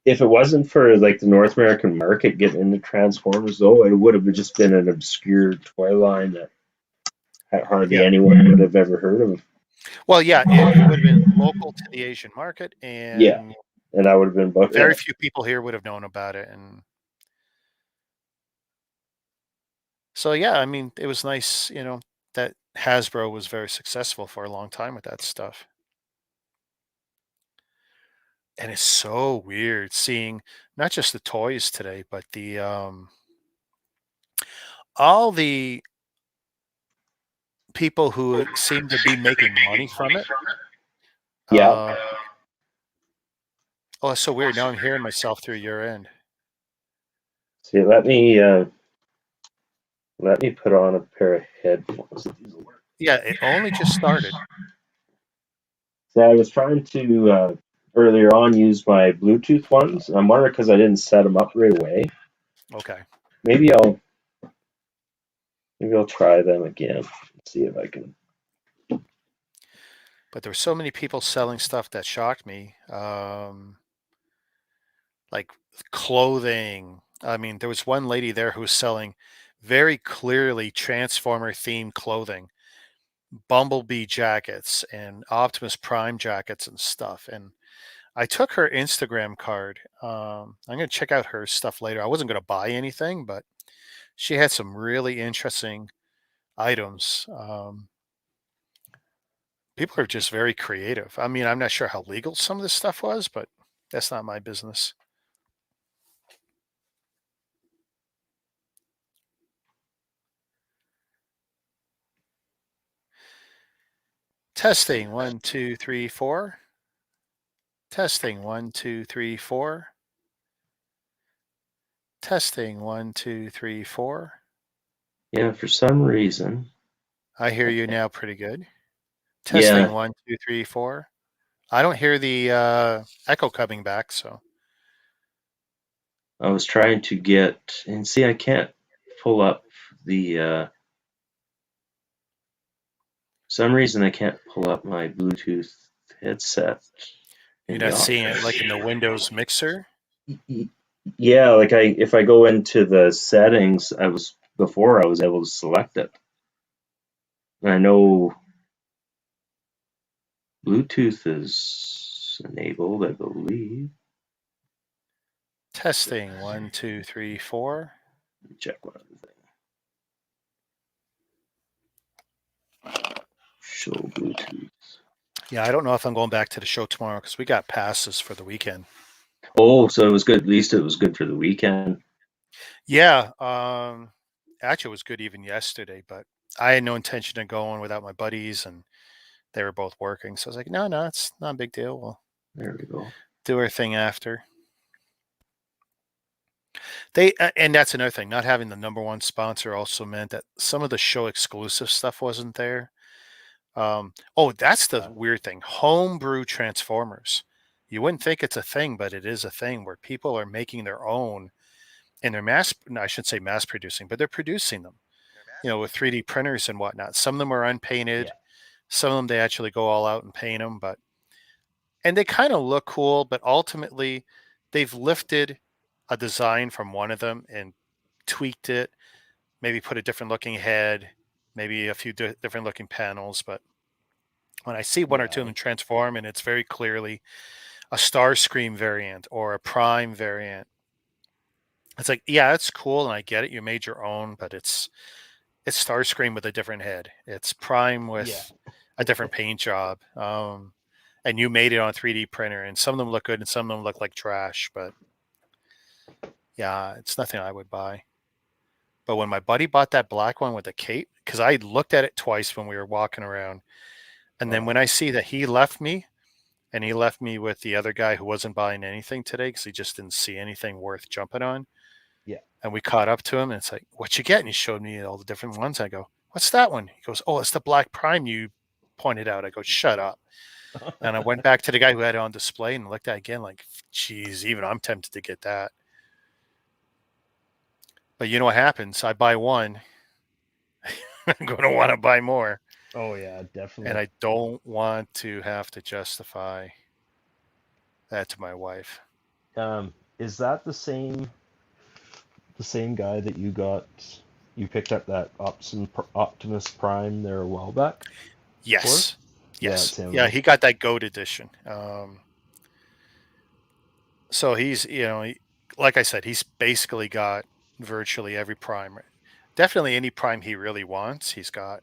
[SPEAKER 1] if it wasn't for like the North American market getting into Transformers, though, it would have just been an obscure toy line that hardly
[SPEAKER 2] Yeah.
[SPEAKER 1] anyone would have ever heard of.
[SPEAKER 2] Well, yeah, it would have been local to the Asian market,
[SPEAKER 1] Yeah,
[SPEAKER 2] and
[SPEAKER 1] and I would have been, but
[SPEAKER 2] very
[SPEAKER 1] yeah,
[SPEAKER 2] few people here would have known about it. And so, yeah, I mean, it was nice, that Hasbro was very successful for a long time with that stuff. And it's so weird seeing not just the toys today, but the all the people who seem to be making money from it.
[SPEAKER 1] yeah.
[SPEAKER 2] Uh, oh, it's so weird. Now I'm hearing myself through your end.
[SPEAKER 1] See, let me put on a pair of headphones.
[SPEAKER 2] Yeah, it only just started.
[SPEAKER 1] So I was trying to earlier on use my Bluetooth ones. And I'm wondering because I didn't set them up right away.
[SPEAKER 2] Okay.
[SPEAKER 1] Maybe I'll try them again. See if I can.
[SPEAKER 2] But there were so many people selling stuff that shocked me. Like clothing. I mean, there was one lady there who was selling very clearly Transformer themed clothing, Bumblebee jackets and Optimus Prime jackets and stuff. And I took her Instagram card. I'm going to check out her stuff later. I wasn't going to buy anything, but she had some really interesting items. People are just very creative. I mean, I'm not sure how legal some of this stuff was, but that's not my business. Testing 1, 2, 3, 4. Testing 1, 2, 3, 4. Testing 1, 2, 3, 4.
[SPEAKER 1] Yeah, for some reason.
[SPEAKER 2] I hear you now pretty good. Testing
[SPEAKER 1] Yeah,
[SPEAKER 2] 1, 2, 3, 4. I don't hear the echo coming back, so
[SPEAKER 1] I was trying to get and see. I can't pull up the. Some reason I can't pull up my Bluetooth headset
[SPEAKER 2] you're
[SPEAKER 1] in the
[SPEAKER 2] not seeing it
[SPEAKER 1] office.
[SPEAKER 2] like in the Windows mixer.
[SPEAKER 1] Yeah, like if I go into the settings, I was able to select it. And I know Bluetooth is enabled, I believe.
[SPEAKER 2] Testing 1, 2, 3, 4.
[SPEAKER 1] Let me check one other thing. Show Bluetooth.
[SPEAKER 2] Yeah, I don't know if I'm going back to the show tomorrow because we got passes for the weekend.
[SPEAKER 1] Oh, so it was good. At least it was good for the weekend.
[SPEAKER 2] Yeah, actually, it was good even yesterday, but I had no intention of going without my buddies, and they were both working. So I was like, no, it's not a big deal. We'll
[SPEAKER 1] There we go.
[SPEAKER 2] do our thing after. And that's another thing. Not having the number one sponsor also meant that some of the show exclusive stuff wasn't there. Oh, that's the weird thing. Homebrew Transformers. You wouldn't think it's a thing, but it is a thing where people are making their own, and they're no, I shouldn't say mass producing, but they're producing them, with 3D printers and whatnot. Some of them are unpainted.
[SPEAKER 3] Yeah.
[SPEAKER 2] Some of them they actually go all out and paint them, and they kind of look cool, but ultimately they've lifted a design from one of them and tweaked it, maybe put a different looking head, maybe a few different looking panels. But when I see one or two of them transform and it's very clearly a Starscream variant or a Prime variant, it's like, yeah, it's cool and I get it. You made your own, but it's Starscream with a different head. It's Prime with a different paint job. And you made it on a 3D printer, and some of them look good and some of them look like trash. But yeah, it's nothing I would buy. But when my buddy bought that black one with the cape, because I looked at it twice when we were walking around, and then when I see that he left me, and he left me with the other guy who wasn't buying anything today because he just didn't see anything worth jumping on.
[SPEAKER 3] Yeah.
[SPEAKER 2] And we caught up to him, and it's like, "What you get?" And he showed me all the different ones. I go, "What's that one?" He goes, "Oh, it's the Black Prime you pointed out." I go, "Shut up." And I went back to the guy who had it on display and looked at it again, like, geez, even I'm tempted to get that. But you know what happens? I buy one, I'm going to want to buy more.
[SPEAKER 3] Oh yeah, definitely.
[SPEAKER 2] And I don't want to have to justify that to my wife.
[SPEAKER 3] Is that the same guy that you picked up that Optimus Prime there a while back?
[SPEAKER 2] Yes.
[SPEAKER 3] For?
[SPEAKER 2] Yes.
[SPEAKER 3] Yeah,
[SPEAKER 2] he got that GOAT edition. So he's, like I said, he's basically got virtually every Prime. Definitely any Prime he really wants, he's got.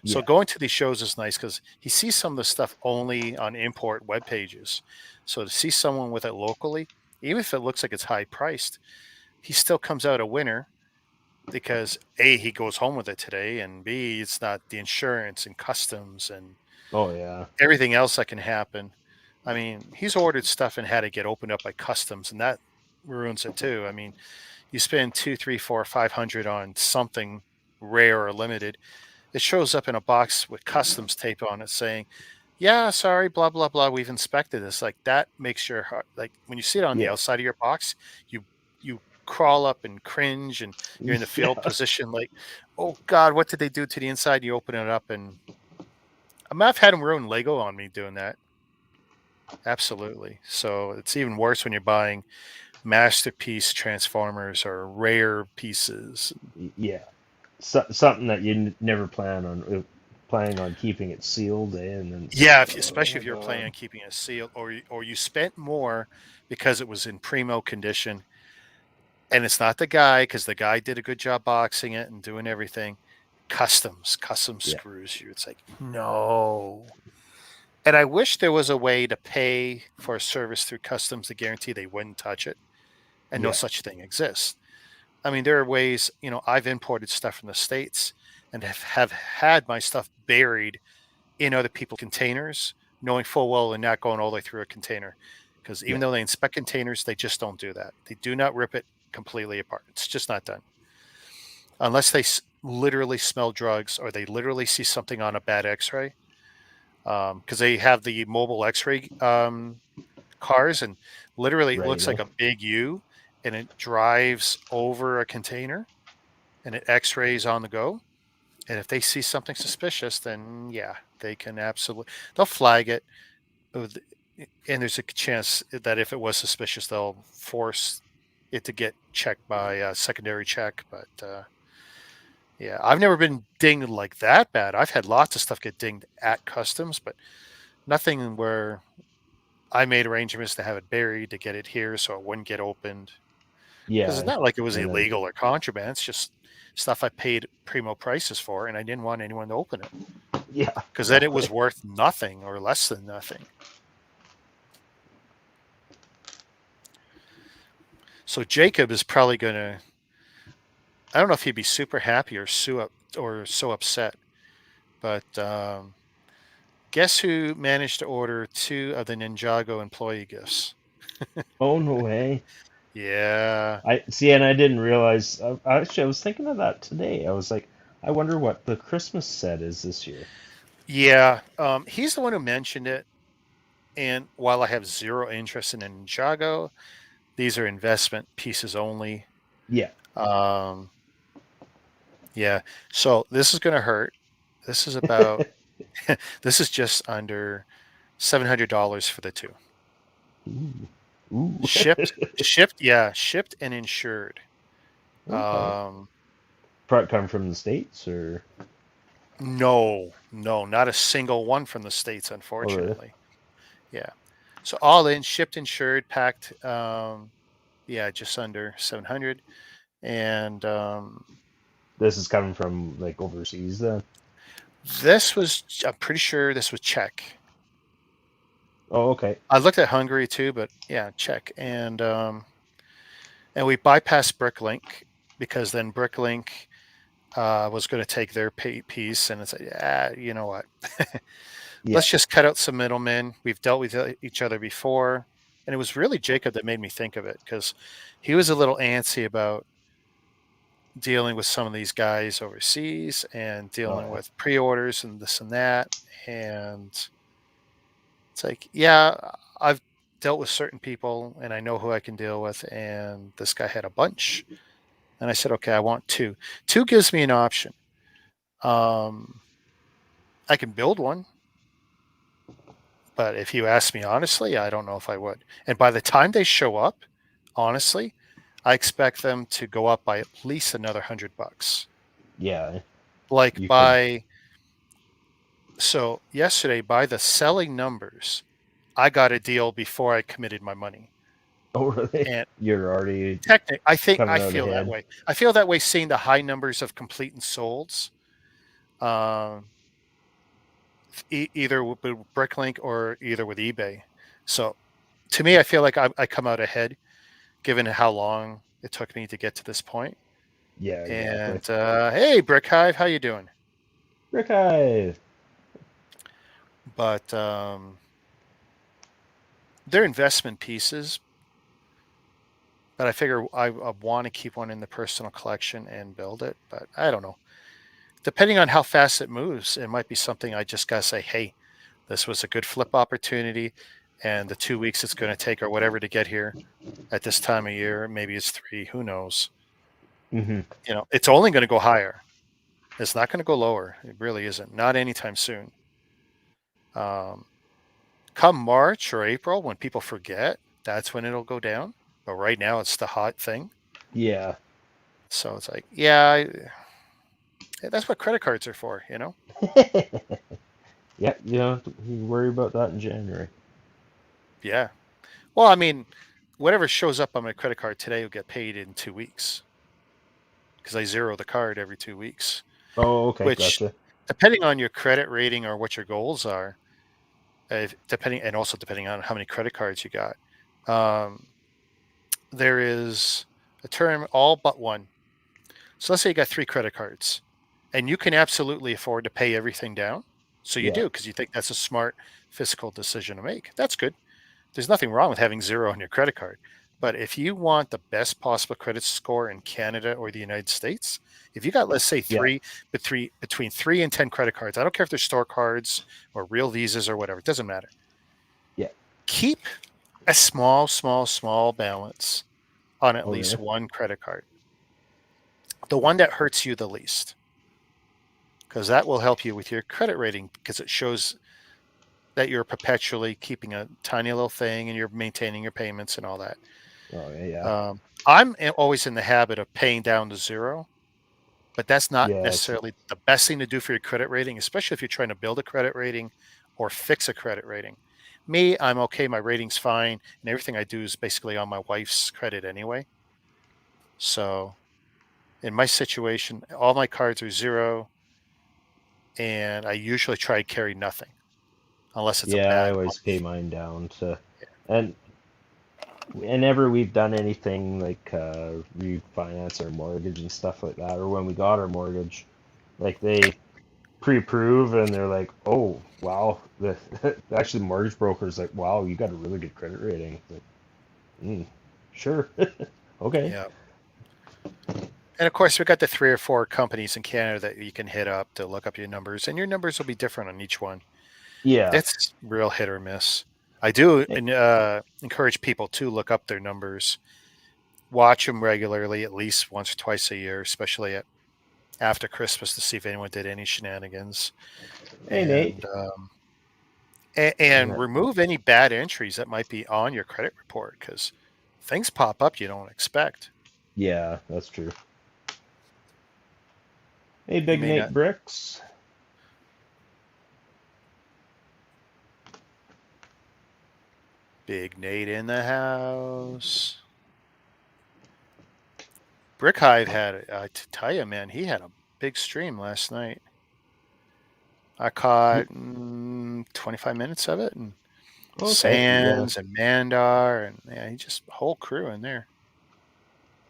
[SPEAKER 2] So going to these shows is nice because he sees some of the stuff only on import web pages. So to see someone with it locally, even if it looks like it's high priced, he still comes out a winner because A, he goes home with it today, and B, it's not the insurance and customs and everything else that can happen. I mean, he's ordered stuff and had it get opened up by customs, and that ruins it too. I mean, you spend 2, 3, 4, 500 on something rare or limited. It shows up in a box with customs tape on it saying, "Yeah, sorry, blah blah blah. We've inspected this." Like that makes your heart, like when you see it on the outside of your box, you crawl up and cringe, and you're in the field position, like, "Oh God, what did they do to the inside?" You open it up, and I've had them ruin Lego on me doing that. Absolutely. So it's even worse when you're buying masterpiece Transformers or rare pieces.
[SPEAKER 3] Yeah. Something that you never planning on keeping it sealed in, and
[SPEAKER 2] especially if you're planning on keeping it sealed, or you spent more because it was in primo condition, and it's not the guy because the guy did a good job boxing it and doing everything. Custom screws you. It's like, no. And I wish there was a way to pay for a service through customs to guarantee they wouldn't touch it, and no such thing exists. I mean, there are ways, I've imported stuff from the States and have had my stuff buried in other people's containers, knowing full well they're not going all the way through a container. Because even though they inspect containers, they just don't do that. They do not rip it completely apart. It's just not done. Unless they literally smell drugs or they literally see something on a bad x-ray. Because they have the mobile x-ray cars, and literally it looks like a big U, and it drives over a container and it x-rays on the go. And if they see something suspicious, then they can they'll flag it. And there's a chance that if it was suspicious, they'll force it to get checked by a secondary check. But I've never been dinged like that bad. I've had lots of stuff get dinged at customs, but nothing where I made arrangements to have it buried to get it here so it wouldn't get opened. Because it's not like it was illegal or contraband. It's just stuff I paid primo prices for, and I didn't want anyone to open it.
[SPEAKER 3] Yeah.
[SPEAKER 2] Because then it was worth nothing or less than nothing. So Jacob is probably going to, I don't know if he'd be super happy or so upset, but guess who managed to order 2 of the Ninjago employee gifts?
[SPEAKER 3] Oh, no way.
[SPEAKER 2] Yeah.
[SPEAKER 3] I see, and I didn't realize. Actually, I was thinking of that today. I was like, I wonder what the Christmas set is this year.
[SPEAKER 2] Yeah. He's the one who mentioned it. And while I have zero interest in Ninjago, these are investment pieces only.
[SPEAKER 3] Yeah.
[SPEAKER 2] Um, yeah. So this is going to hurt. This is about, this is just under $700 for the two.
[SPEAKER 3] Ooh. Ooh.
[SPEAKER 2] Shipped and insured.
[SPEAKER 3] Okay.
[SPEAKER 2] Um,
[SPEAKER 3] Part come from the States or
[SPEAKER 2] no, not a single one from the States,
[SPEAKER 3] oh really?
[SPEAKER 2] unfortunately. Yeah. So all in, shipped, insured, packed. Yeah, just under 700. And
[SPEAKER 3] This is coming from like overseas then.
[SPEAKER 2] I'm pretty sure this was Czech.
[SPEAKER 3] Oh, okay.
[SPEAKER 2] I looked at Hungary too, but yeah, Czech. And we bypassed Bricklink because then Bricklink was going to take their piece, and it's like, yeah, you know what?
[SPEAKER 3] Yeah.
[SPEAKER 2] Let's just cut out some middlemen. We've dealt with each other before, and it was really Jacob that made me think of it because he was a little antsy about dealing with some of these guys overseas and
[SPEAKER 3] Oh
[SPEAKER 2] dealing
[SPEAKER 3] yeah.
[SPEAKER 2] with pre-orders and this and that. And it's like, yeah, I've dealt with certain people and I know who I can deal with. And this guy had a bunch. And I said, okay, I want two. Two gives me an option. Um, I can build one, but if you ask me honestly, I don't know if I would. And by the time they show up, honestly, I expect them to go up by at least another $100.
[SPEAKER 3] Yeah.
[SPEAKER 2] Like
[SPEAKER 3] You could.
[SPEAKER 2] so yesterday, by the selling numbers, I got a deal before I committed my money.
[SPEAKER 3] Oh really?
[SPEAKER 2] And
[SPEAKER 3] You're already
[SPEAKER 2] I
[SPEAKER 3] coming out
[SPEAKER 2] feel that
[SPEAKER 3] ahead.
[SPEAKER 2] way. I feel that way seeing the high numbers of complete and solds, um, either with Bricklink or either with eBay. So to me, I feel like I come out ahead given how long it took me to get to this point.
[SPEAKER 3] Yeah, exactly.
[SPEAKER 2] And hey, Brick Hive, how you doing?
[SPEAKER 3] Rick Hive.
[SPEAKER 2] But they're investment pieces. But I figure I want to keep one in the personal collection and build it. But I don't know. Depending on how fast it moves, it might be something I just got to say, hey, this was a good flip opportunity. And the 2 weeks it's going to take or whatever to get here at this time of year, maybe it's 3, who knows?
[SPEAKER 3] Mm-hmm.
[SPEAKER 2] It's only going to go higher. It's not going to go lower. It really isn't. Not anytime soon. Come March or April, when people forget, that's when it'll go down. But right now, it's the hot thing.
[SPEAKER 3] Yeah.
[SPEAKER 2] So it's like, yeah, that's what credit cards are for, you know?
[SPEAKER 3] Yeah, you don't have to worry about that in January.
[SPEAKER 2] Yeah. Well, I mean, whatever shows up on my credit card today will get paid in 2 weeks because I zero the card every 2 weeks,
[SPEAKER 3] Oh, okay,
[SPEAKER 2] which,
[SPEAKER 3] gotcha.
[SPEAKER 2] depending on your credit rating or what your goals are, and also depending on how many credit cards you got, um, there is a term all but one. So let's say you got 3 credit cards and you can absolutely afford to pay everything down. So you
[SPEAKER 3] Yeah,
[SPEAKER 2] do because you think that's a smart fiscal decision to make. That's good. There's nothing wrong with having zero on your credit card. But if you want the best possible credit score in Canada or the United States, if you got, let's say,
[SPEAKER 3] yeah,
[SPEAKER 2] between 3 and 10 credit cards, I don't care if they're store cards or real visas or whatever, it doesn't matter.
[SPEAKER 3] yeah.
[SPEAKER 2] Keep a small balance on at
[SPEAKER 3] Oh,
[SPEAKER 2] least
[SPEAKER 3] really?
[SPEAKER 2] one credit card, the one that hurts you the least, because that will help you with your credit rating because it shows that you're perpetually keeping a tiny little thing and you're maintaining your payments and all that.
[SPEAKER 3] Oh, yeah,
[SPEAKER 2] I'm always in the habit of paying down to zero, but that's not
[SPEAKER 3] yeah. It's
[SPEAKER 2] necessarily the best thing to do for your credit rating, especially if you're trying to build a credit rating or fix a credit rating. Me, I'm okay. My rating's fine, and everything I do is basically on my wife's credit anyway. So, in my situation, all my cards are zero, and I usually try to carry nothing unless it's a
[SPEAKER 3] yeah. I
[SPEAKER 2] bad
[SPEAKER 3] always pay
[SPEAKER 2] month.
[SPEAKER 3] mine down to, and whenever we've done anything like refinance our mortgage and stuff like that, or when we got our mortgage, like they pre-approve and they're like, oh wow, the actually the mortgage broker's like, wow, you got a really good credit rating. Like, mm, Sure. Okay.
[SPEAKER 2] Yeah. And of course, we've got the 3 or 4 companies in Canada that you can hit up to look up your numbers, and your numbers will be different on each one.
[SPEAKER 3] Yeah.
[SPEAKER 2] It's real hit or miss. I do
[SPEAKER 3] Eh,
[SPEAKER 2] encourage people to look up their numbers, watch them regularly, at least once or twice a year, especially after Christmas, to see if anyone did any shenanigans,
[SPEAKER 3] Hey,
[SPEAKER 2] and
[SPEAKER 3] Nate.
[SPEAKER 2] and
[SPEAKER 3] Yeah.
[SPEAKER 2] remove any bad entries that might be on your credit report, because things pop up you don't expect.
[SPEAKER 3] Yeah, that's true. Hey,
[SPEAKER 2] You
[SPEAKER 3] Big
[SPEAKER 2] may
[SPEAKER 3] Nate
[SPEAKER 2] not.
[SPEAKER 3] Bricks.
[SPEAKER 2] Big Nate in the house. Brick Hive had, to tell you, man, he had a big stream last night. I caught 25 minutes of it, and
[SPEAKER 3] Okay. Yeah.
[SPEAKER 2] Sands and Mandar, and yeah, he just whole crew in there.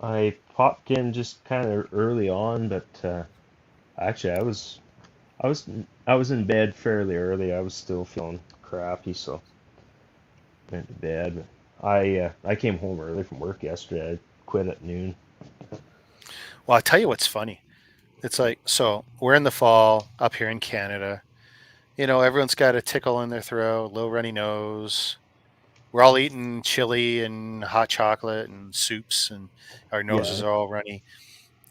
[SPEAKER 3] I popped in just kind of early on, but actually, I was I was in bed fairly early. I was still feeling crappy, so went to bed. I came home early from work yesterday. I quit at noon.
[SPEAKER 2] Well, I'll tell you what's funny. It's like, so we're in the fall up here in Canada. Everyone's got a tickle in their throat, low runny nose. We're all eating chili and hot chocolate and soups, and our noses
[SPEAKER 3] Yeah.
[SPEAKER 2] are all runny.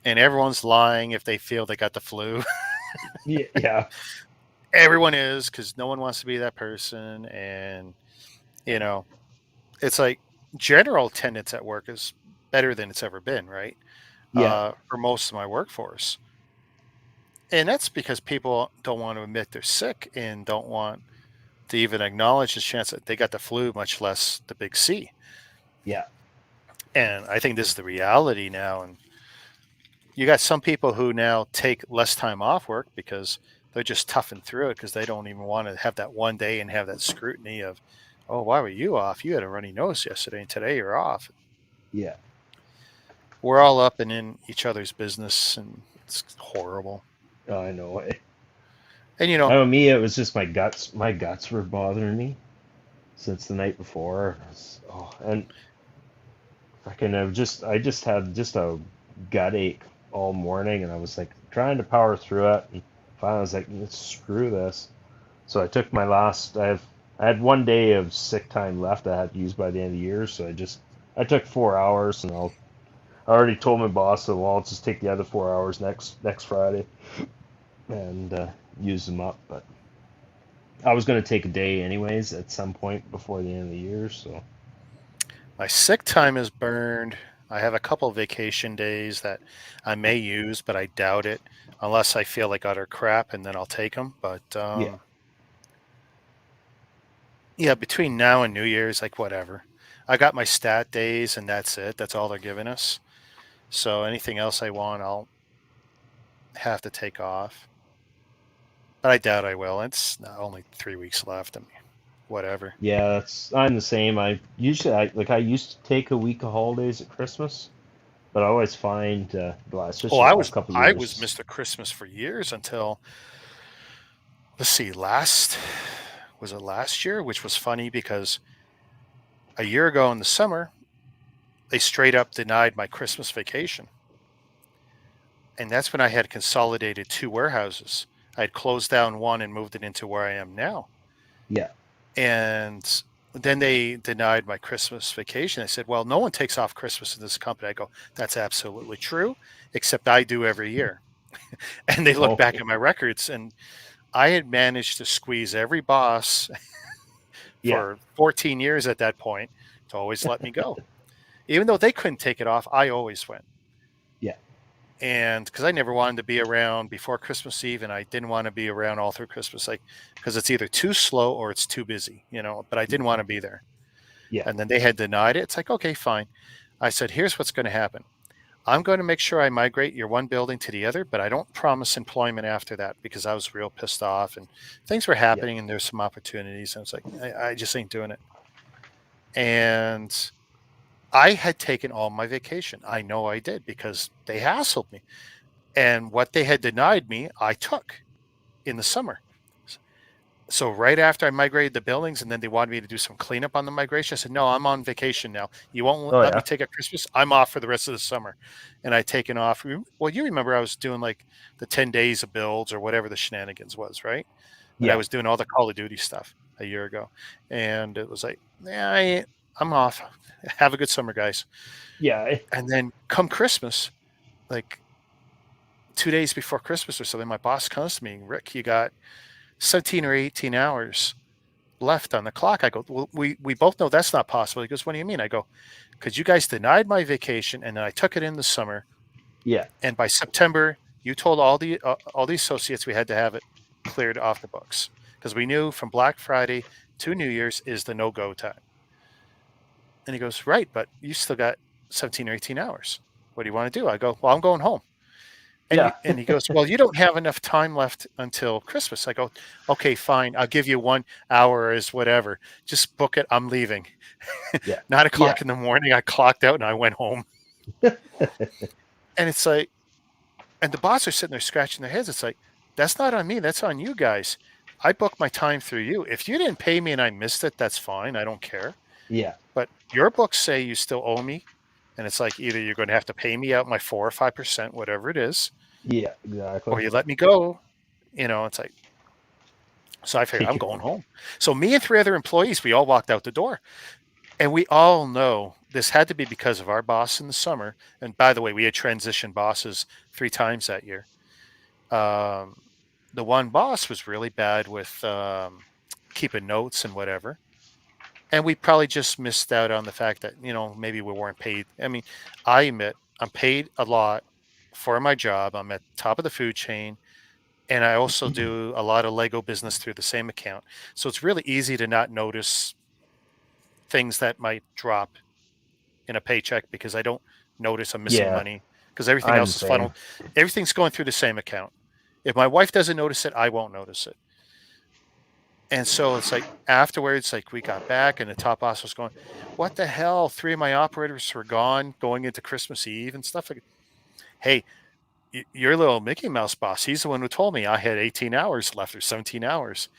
[SPEAKER 2] And everyone's lying if they feel they got the flu.
[SPEAKER 3] Yeah. Yeah.
[SPEAKER 2] Everyone is, because no one wants to be that person. And, you know, it's like general attendance at work is better than it's ever been, right?
[SPEAKER 3] Yeah.
[SPEAKER 2] For most of my workforce. And that's because people don't want to admit they're sick and don't want to even acknowledge the chance that they got the flu, much less the big C.
[SPEAKER 3] Yeah.
[SPEAKER 2] And I think this is the reality now. And you got some people who now take less time off work because they're just toughing through it, because they don't even want to have that one day and have that scrutiny of, oh, why were you off? You had a runny nose yesterday and today you're off.
[SPEAKER 3] Yeah.
[SPEAKER 2] We're all up and in each other's business, and it's horrible.
[SPEAKER 3] Oh, I know.
[SPEAKER 2] And
[SPEAKER 3] I know me. It was just my guts. My guts were bothering me since the night before. Oh, and I just had just a gut ache all morning, and I was like trying to power through it, and finally I was like, screw this. So I took my last. I had one day of sick time left I had to use by the end of the year, so I took 4 hours, and I already told my boss that, well, I'll just take the other 4 hours next Friday and use them up. But I was going to take a day anyways at some point before the end of the year, so
[SPEAKER 2] my sick time is burned. I have a couple vacation days that I may use, but I doubt it unless I feel like utter crap, and then I'll take them. But
[SPEAKER 3] yeah,
[SPEAKER 2] yeah, between now and New Year's, like whatever. I got my stat days, and that's it. That's all they're giving us. So anything else I want, I'll have to take off. But I doubt I will. It's not only 3 weeks left. I mean, whatever.
[SPEAKER 3] yeah. I'm the same. I used to take a week of holidays at Christmas, but I always find
[SPEAKER 2] Oh,
[SPEAKER 3] especially the
[SPEAKER 2] I
[SPEAKER 3] last
[SPEAKER 2] was
[SPEAKER 3] couple of
[SPEAKER 2] I was
[SPEAKER 3] years.
[SPEAKER 2] Mr. Christmas for years until, let's see, last was it last year, which was funny because a year ago in the summer they straight up denied my Christmas vacation, and that's when I had consolidated 2 warehouses. I had closed down one and moved it into where I am now,
[SPEAKER 3] Yeah,
[SPEAKER 2] and then they denied my Christmas vacation. I said, "Well, no one takes off Christmas in this company." I go, "That's absolutely true, except I do every year." And they look back
[SPEAKER 3] okay,
[SPEAKER 2] at my records, and I had managed to squeeze every boss
[SPEAKER 3] yeah,
[SPEAKER 2] for 14 years at that point to always let me go. Even though they couldn't take it off, I always went.
[SPEAKER 3] yeah,
[SPEAKER 2] And because I never wanted to be around before Christmas Eve, and I didn't want to be around all through Christmas, like, because it's either too slow or it's too busy, but I didn't want to be there.
[SPEAKER 3] yeah,
[SPEAKER 2] And then they had denied it. It's like, okay, fine. I said, here's what's going to happen. I'm going to make sure I migrate your one building to the other, but I don't promise employment after that, because I was real pissed off and things were
[SPEAKER 3] yeah,
[SPEAKER 2] happening and there's some opportunities. And it's like, I just ain't doing it. And I had taken all my vacation. I know I did, because they hassled me. And what they had denied me, I took in the summer. So right after I migrated the buildings, and then they wanted me to do some cleanup on the migration, I said, "No, I'm on vacation now. You won't
[SPEAKER 3] Oh
[SPEAKER 2] let me
[SPEAKER 3] yeah.
[SPEAKER 2] take a Christmas. I'm off for the rest of the summer," and I taken off. Well, you remember I was doing like the 10 days of builds or whatever the shenanigans was, right? And I
[SPEAKER 3] Yeah.
[SPEAKER 2] was doing all the Call of Duty stuff a year ago, and it was like, "Yeah, I'm off. Have a good summer, guys."
[SPEAKER 3] Yeah.
[SPEAKER 2] And then come Christmas, like 2 days before Christmas or something, my boss comes to me, "Rick, you got 17 or 18 hours left on the clock." I go, "Well, we both know that's not possible." He goes, "What do you mean?" I go, "Because you guys denied my vacation, and then I took it in the summer,
[SPEAKER 3] Yeah.
[SPEAKER 2] and by September, you told all the associates we had to have it cleared off the books because we knew from Black Friday to New Year's is the no go time." And he goes, "Right, but you still got 17 or 18 hours. What do you want to do?" I go, "Well, I'm going home."
[SPEAKER 3] Yeah.
[SPEAKER 2] And he goes, "Well, you don't have enough time left until Christmas." I go, "Okay, fine. I'll give you 1 hour as whatever. Just book it. I'm leaving."
[SPEAKER 3] Yeah.
[SPEAKER 2] 9 o'clock
[SPEAKER 3] Yeah.
[SPEAKER 2] in the morning, I clocked out and I went home. And it's like, and the boss are sitting there scratching their heads. It's like, that's not on me. That's on you guys. I booked my time through you. If you didn't pay me and I missed it, that's fine. I don't care.
[SPEAKER 3] Yeah.
[SPEAKER 2] But your books say you still owe me. And it's like, either you're going to have to pay me out my 4 or 5%, whatever it is,
[SPEAKER 3] Yeah. Exactly.
[SPEAKER 2] or you let me go. It's like, so I figured
[SPEAKER 3] Take
[SPEAKER 2] I'm
[SPEAKER 3] it.
[SPEAKER 2] going home. So me and 3 other employees, we all walked out the door. And we all know this had to be because of our boss in the summer. And by the way, we had transitioned bosses 3 times that year. Um, the one boss was really bad with keeping notes and whatever. And we probably just missed out on the fact that, maybe we weren't paid. I mean, I admit I'm paid a lot for my job. I'm at the top of the food chain. And I also do a lot of Lego business through the same account. So it's really easy to not notice things that might drop in a paycheck because I don't notice I'm missing
[SPEAKER 3] Yeah.
[SPEAKER 2] money because everything
[SPEAKER 3] I'm the
[SPEAKER 2] else is
[SPEAKER 3] same.
[SPEAKER 2] funneled. Everything's going through the same account. If my wife doesn't notice it, I won't notice it. And so it's like afterwards, like we got back and the top boss was going, "What the hell? 3 of my operators were gone going into Christmas Eve and stuff." Like, hey, your little Mickey Mouse boss, he's the one who told me I had 18 hours left or 17 hours.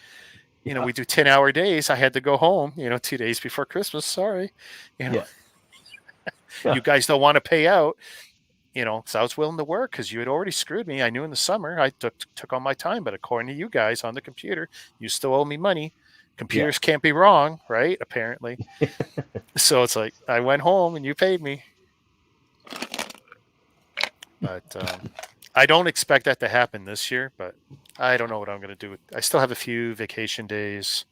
[SPEAKER 3] Yeah.
[SPEAKER 2] We do 10-hour days. I had to go home, 2 days before Christmas. Sorry. You know,
[SPEAKER 3] Yeah. Yeah.
[SPEAKER 2] you guys don't want to pay out, because I was willing to work because you had already screwed me. I knew in the summer I took all my time, but according to you guys on the computer, you still owe me money.
[SPEAKER 3] Yeah.
[SPEAKER 2] Computers can't be wrong, right? Apparently. So it's like I went home and you paid me. But I don't expect that to happen this year, but I don't know what I'm going to do. I still have a few vacation days,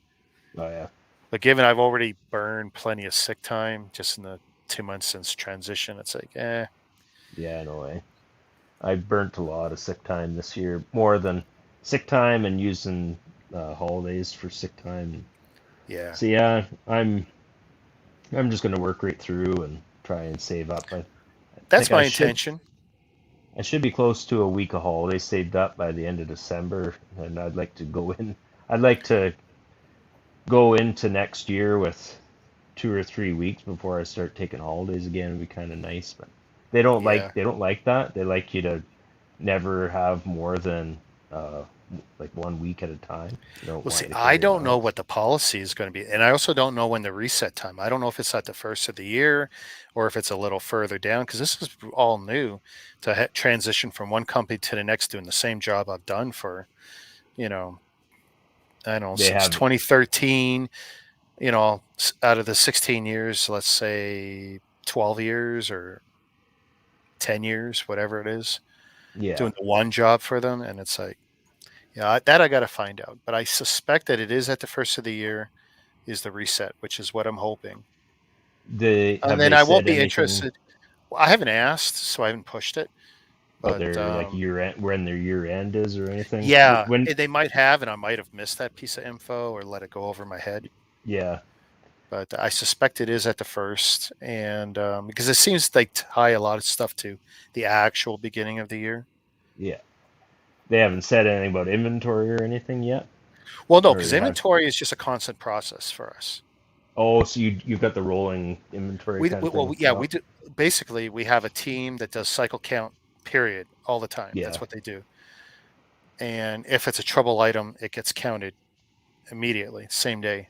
[SPEAKER 3] Oh yeah.
[SPEAKER 2] but given I've already burned plenty of sick time just in the 2 months since transition, it's like,
[SPEAKER 3] Yeah. No way. I burnt a lot of sick time this year, more than sick time and using holidays for sick time.
[SPEAKER 2] yeah.
[SPEAKER 3] So yeah, I'm just gonna work right through and try and save up. I
[SPEAKER 2] That's
[SPEAKER 3] think
[SPEAKER 2] my intention.
[SPEAKER 3] I should be close to a week of holidays saved up by the end of December, and I'd like to go in. I'd like to go into next year with 2 or 3 weeks before I start taking holidays again. It'd be kind of nice, but
[SPEAKER 2] Yeah.
[SPEAKER 3] they don't like that. They like you to never have more than uh, like 1 week at a time. They don't
[SPEAKER 2] Well,
[SPEAKER 3] want
[SPEAKER 2] see,
[SPEAKER 3] you to
[SPEAKER 2] I
[SPEAKER 3] carry
[SPEAKER 2] don't know
[SPEAKER 3] around.
[SPEAKER 2] what the policy is going to be. And I also don't know when the reset time. I don't know if it's at the first of the year or if it's a little further down because this is all new to transition from one company to the next doing the same job I've done for, you know, I don't know,
[SPEAKER 3] They
[SPEAKER 2] since
[SPEAKER 3] have
[SPEAKER 2] 2013, out of the 16 years, let's say 12 years or 10 years, whatever it is,
[SPEAKER 3] yeah.
[SPEAKER 2] doing the one job for them. And it's like, yeah, that I got to find out. But I suspect that it is at the first of the year is the reset, which is what I'm hoping.
[SPEAKER 3] They
[SPEAKER 2] And
[SPEAKER 3] have
[SPEAKER 2] then
[SPEAKER 3] they
[SPEAKER 2] I won't
[SPEAKER 3] said
[SPEAKER 2] be
[SPEAKER 3] anything
[SPEAKER 2] interested. Well, I haven't asked, so I haven't pushed it.
[SPEAKER 3] about
[SPEAKER 2] But
[SPEAKER 3] their like year end, when their year end is or anything?
[SPEAKER 2] yeah,
[SPEAKER 3] When
[SPEAKER 2] they might have, and I might have missed that piece of info or let it go over my head.
[SPEAKER 3] yeah.
[SPEAKER 2] But I suspect it is at the first, and because it seems they tie a lot of stuff to the actual beginning of the year.
[SPEAKER 3] Yeah. They haven't said anything about inventory or anything yet?
[SPEAKER 2] Well, no,
[SPEAKER 3] Or
[SPEAKER 2] because
[SPEAKER 3] they have
[SPEAKER 2] inventory is just a constant process for us.
[SPEAKER 3] Oh, so you've got the rolling inventory kind of thing set
[SPEAKER 2] Yeah, we
[SPEAKER 3] up?
[SPEAKER 2] do. Basically, we have a team that does cycle count, period, all the time. That's
[SPEAKER 3] Yeah.
[SPEAKER 2] what they do. And if it's a trouble item, it gets counted. immediately, same day.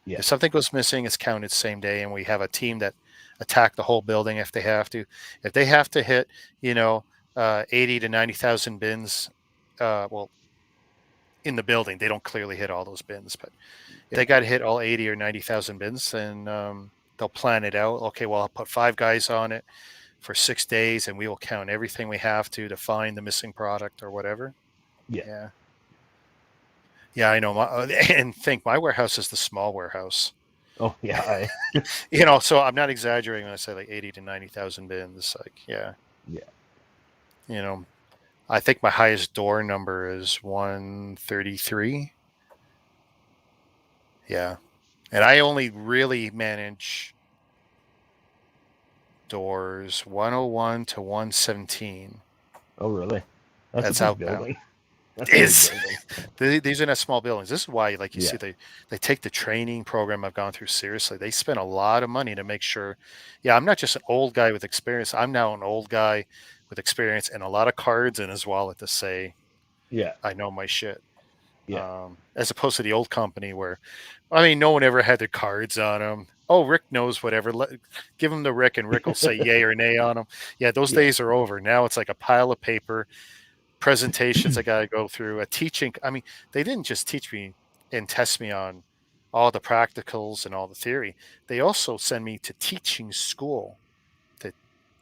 [SPEAKER 3] Yeah.
[SPEAKER 2] If something goes missing, it's counted same day, and we have a team that attack the whole building if they have to. If they have to hit, 80 to 90,000 bins, well, in the building, they don't clearly hit all those bins, but if they got to hit all 80 or 90,000 bins, then they'll plan it out. Okay, well, I'll put 5 guys on it for 6 days, and we will count everything we have to find the missing product or whatever.
[SPEAKER 3] Yeah.
[SPEAKER 2] Yeah, I know. And think my warehouse is the small warehouse.
[SPEAKER 3] Oh yeah.
[SPEAKER 2] So I'm not exaggerating when I say like 80 to 90,000 bins. Like, yeah. I think my highest door number is 133. Yeah, and I only really manage doors 101 to 117.
[SPEAKER 3] Oh really?
[SPEAKER 2] That's
[SPEAKER 3] a big
[SPEAKER 2] outbound.
[SPEAKER 3] building. That's a big building.
[SPEAKER 2] These are not small buildings. This is why, like you
[SPEAKER 3] Yeah.
[SPEAKER 2] see, they take the training program I've gone through seriously. They spend a lot of money to make sure. Yeah, I'm not just an old guy with experience. I'm now an old guy with experience and a lot of cards in his wallet to say,
[SPEAKER 3] Yeah.
[SPEAKER 2] I know my shit.
[SPEAKER 3] Yeah.
[SPEAKER 2] As opposed to the old company where, I mean, no one ever had their cards on them. Oh, Rick knows whatever. Give him to Rick, and Rick will say yay or nay on them. Yeah, those days are over. Now it's like a pile of paper, presentations I got to go through, a teaching. I mean, they didn't just teach me and test me on all the practicals and all the theory. They also send me to teaching school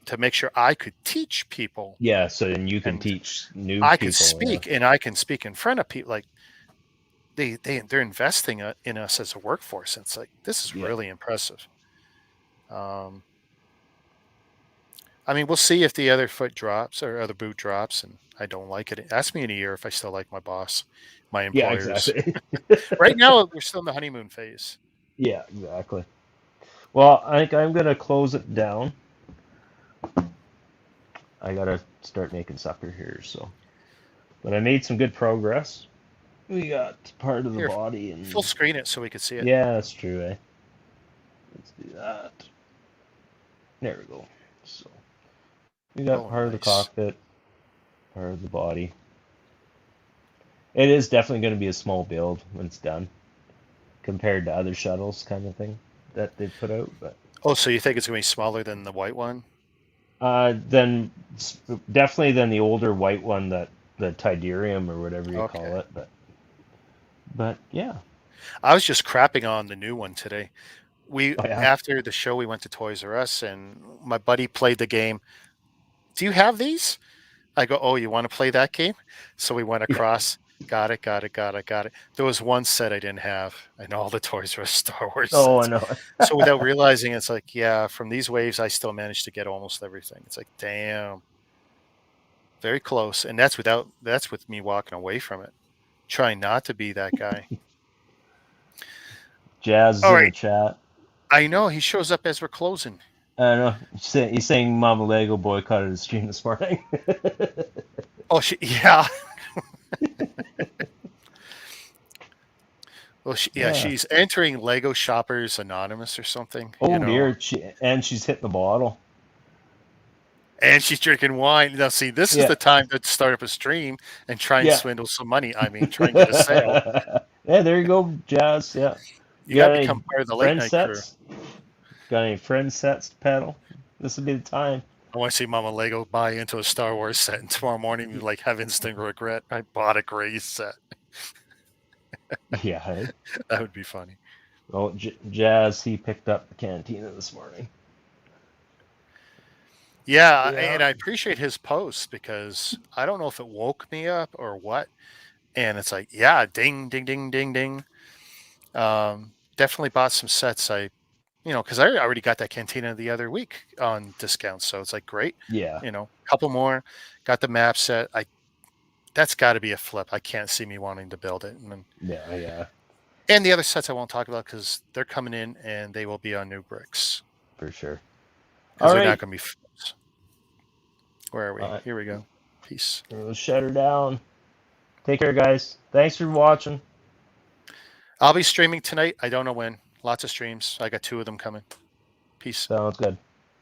[SPEAKER 2] to make sure I could teach people.
[SPEAKER 3] Yeah, so then you can
[SPEAKER 2] and
[SPEAKER 3] teach new
[SPEAKER 2] I
[SPEAKER 3] people.
[SPEAKER 2] could speak, and I can speak in front of people. Like they're investing in us as a workforce. And it's like, this is really impressive. I mean, we'll see if the other foot drops or other boot drops, and I don't like it. Ask me in a year if I still like my boss, my employers.
[SPEAKER 3] Yeah, exactly.
[SPEAKER 2] Right now, we're still in the honeymoon phase.
[SPEAKER 3] Yeah, exactly. Well, I think I'm gonna close it down. I gotta start making supper here, so. But I made some good progress. We got part of the body and
[SPEAKER 2] full screen it so we can see it.
[SPEAKER 3] Yeah, that's true, eh? Let's do that. There we go. So we got part of the cockpit, part of the body. It is definitely going to be a small build when it's done, compared to other shuttles, kind of thing that they put out. But
[SPEAKER 2] so you think it's going to be smaller than the white one?
[SPEAKER 3] Then definitely than the older white one, the Tidarium or whatever you call it. But yeah,
[SPEAKER 2] I was just crapping on the new one today. After the show, we went to Toys R Us, and my buddy played the game. Do you have these? I go, oh, you want to play that game? So we went across. Got it. There was one set I didn't have, and all the Toys R Us Star Wars sets.
[SPEAKER 3] Oh, I know.
[SPEAKER 2] So without realizing, it's like, yeah, from these waves, I still managed to get almost everything. It's like, damn. Very close. And that's with me walking away from it. Trying not to be that guy.
[SPEAKER 3] Jazz is in the chat.
[SPEAKER 2] I know, he shows up as we're closing.
[SPEAKER 3] I know. He's saying Mama Lego boycotted the stream this morning.
[SPEAKER 2] Oh, yeah. Well, she's entering Lego Shoppers Anonymous or something.
[SPEAKER 3] Oh, dear. She's hit the bottle.
[SPEAKER 2] And she's drinking wine. Now, see, this is the time to start up a stream and try and swindle some money. I mean, try and get a sale.
[SPEAKER 3] Yeah, there you go, Jazz. Yeah.
[SPEAKER 2] You got to become part of the late night crew.
[SPEAKER 3] Got any friend sets to peddle? This would be the time.
[SPEAKER 2] I want to see Mama Lego buy into a Star Wars set, and tomorrow morning you have instant regret. I bought a gray set.
[SPEAKER 3] Yeah. Hey?
[SPEAKER 2] That would be funny.
[SPEAKER 3] Well, Jazz, he picked up the cantina this morning.
[SPEAKER 2] Yeah, and I appreciate his post because I don't know if it woke me up or what. And it's like, yeah, ding, ding, ding, ding, ding. Definitely bought some sets. Because I already got that cantina the other week on discount. So it's like, great.
[SPEAKER 3] Yeah.
[SPEAKER 2] A couple more. Got the map set. That's got to be a flip. I can't see me wanting to build it.
[SPEAKER 3] Yeah.
[SPEAKER 2] And the other sets I won't talk about because they're coming in and they will be on new bricks.
[SPEAKER 3] For sure.
[SPEAKER 2] Because they're not going to be flips. Where are we? Here we go. Peace.
[SPEAKER 3] We'll shut her down. Take care, guys. Thanks for watching.
[SPEAKER 2] I'll be streaming tonight. I don't know when. Lots of streams. I got 2 of them coming. Peace.
[SPEAKER 3] Sounds good.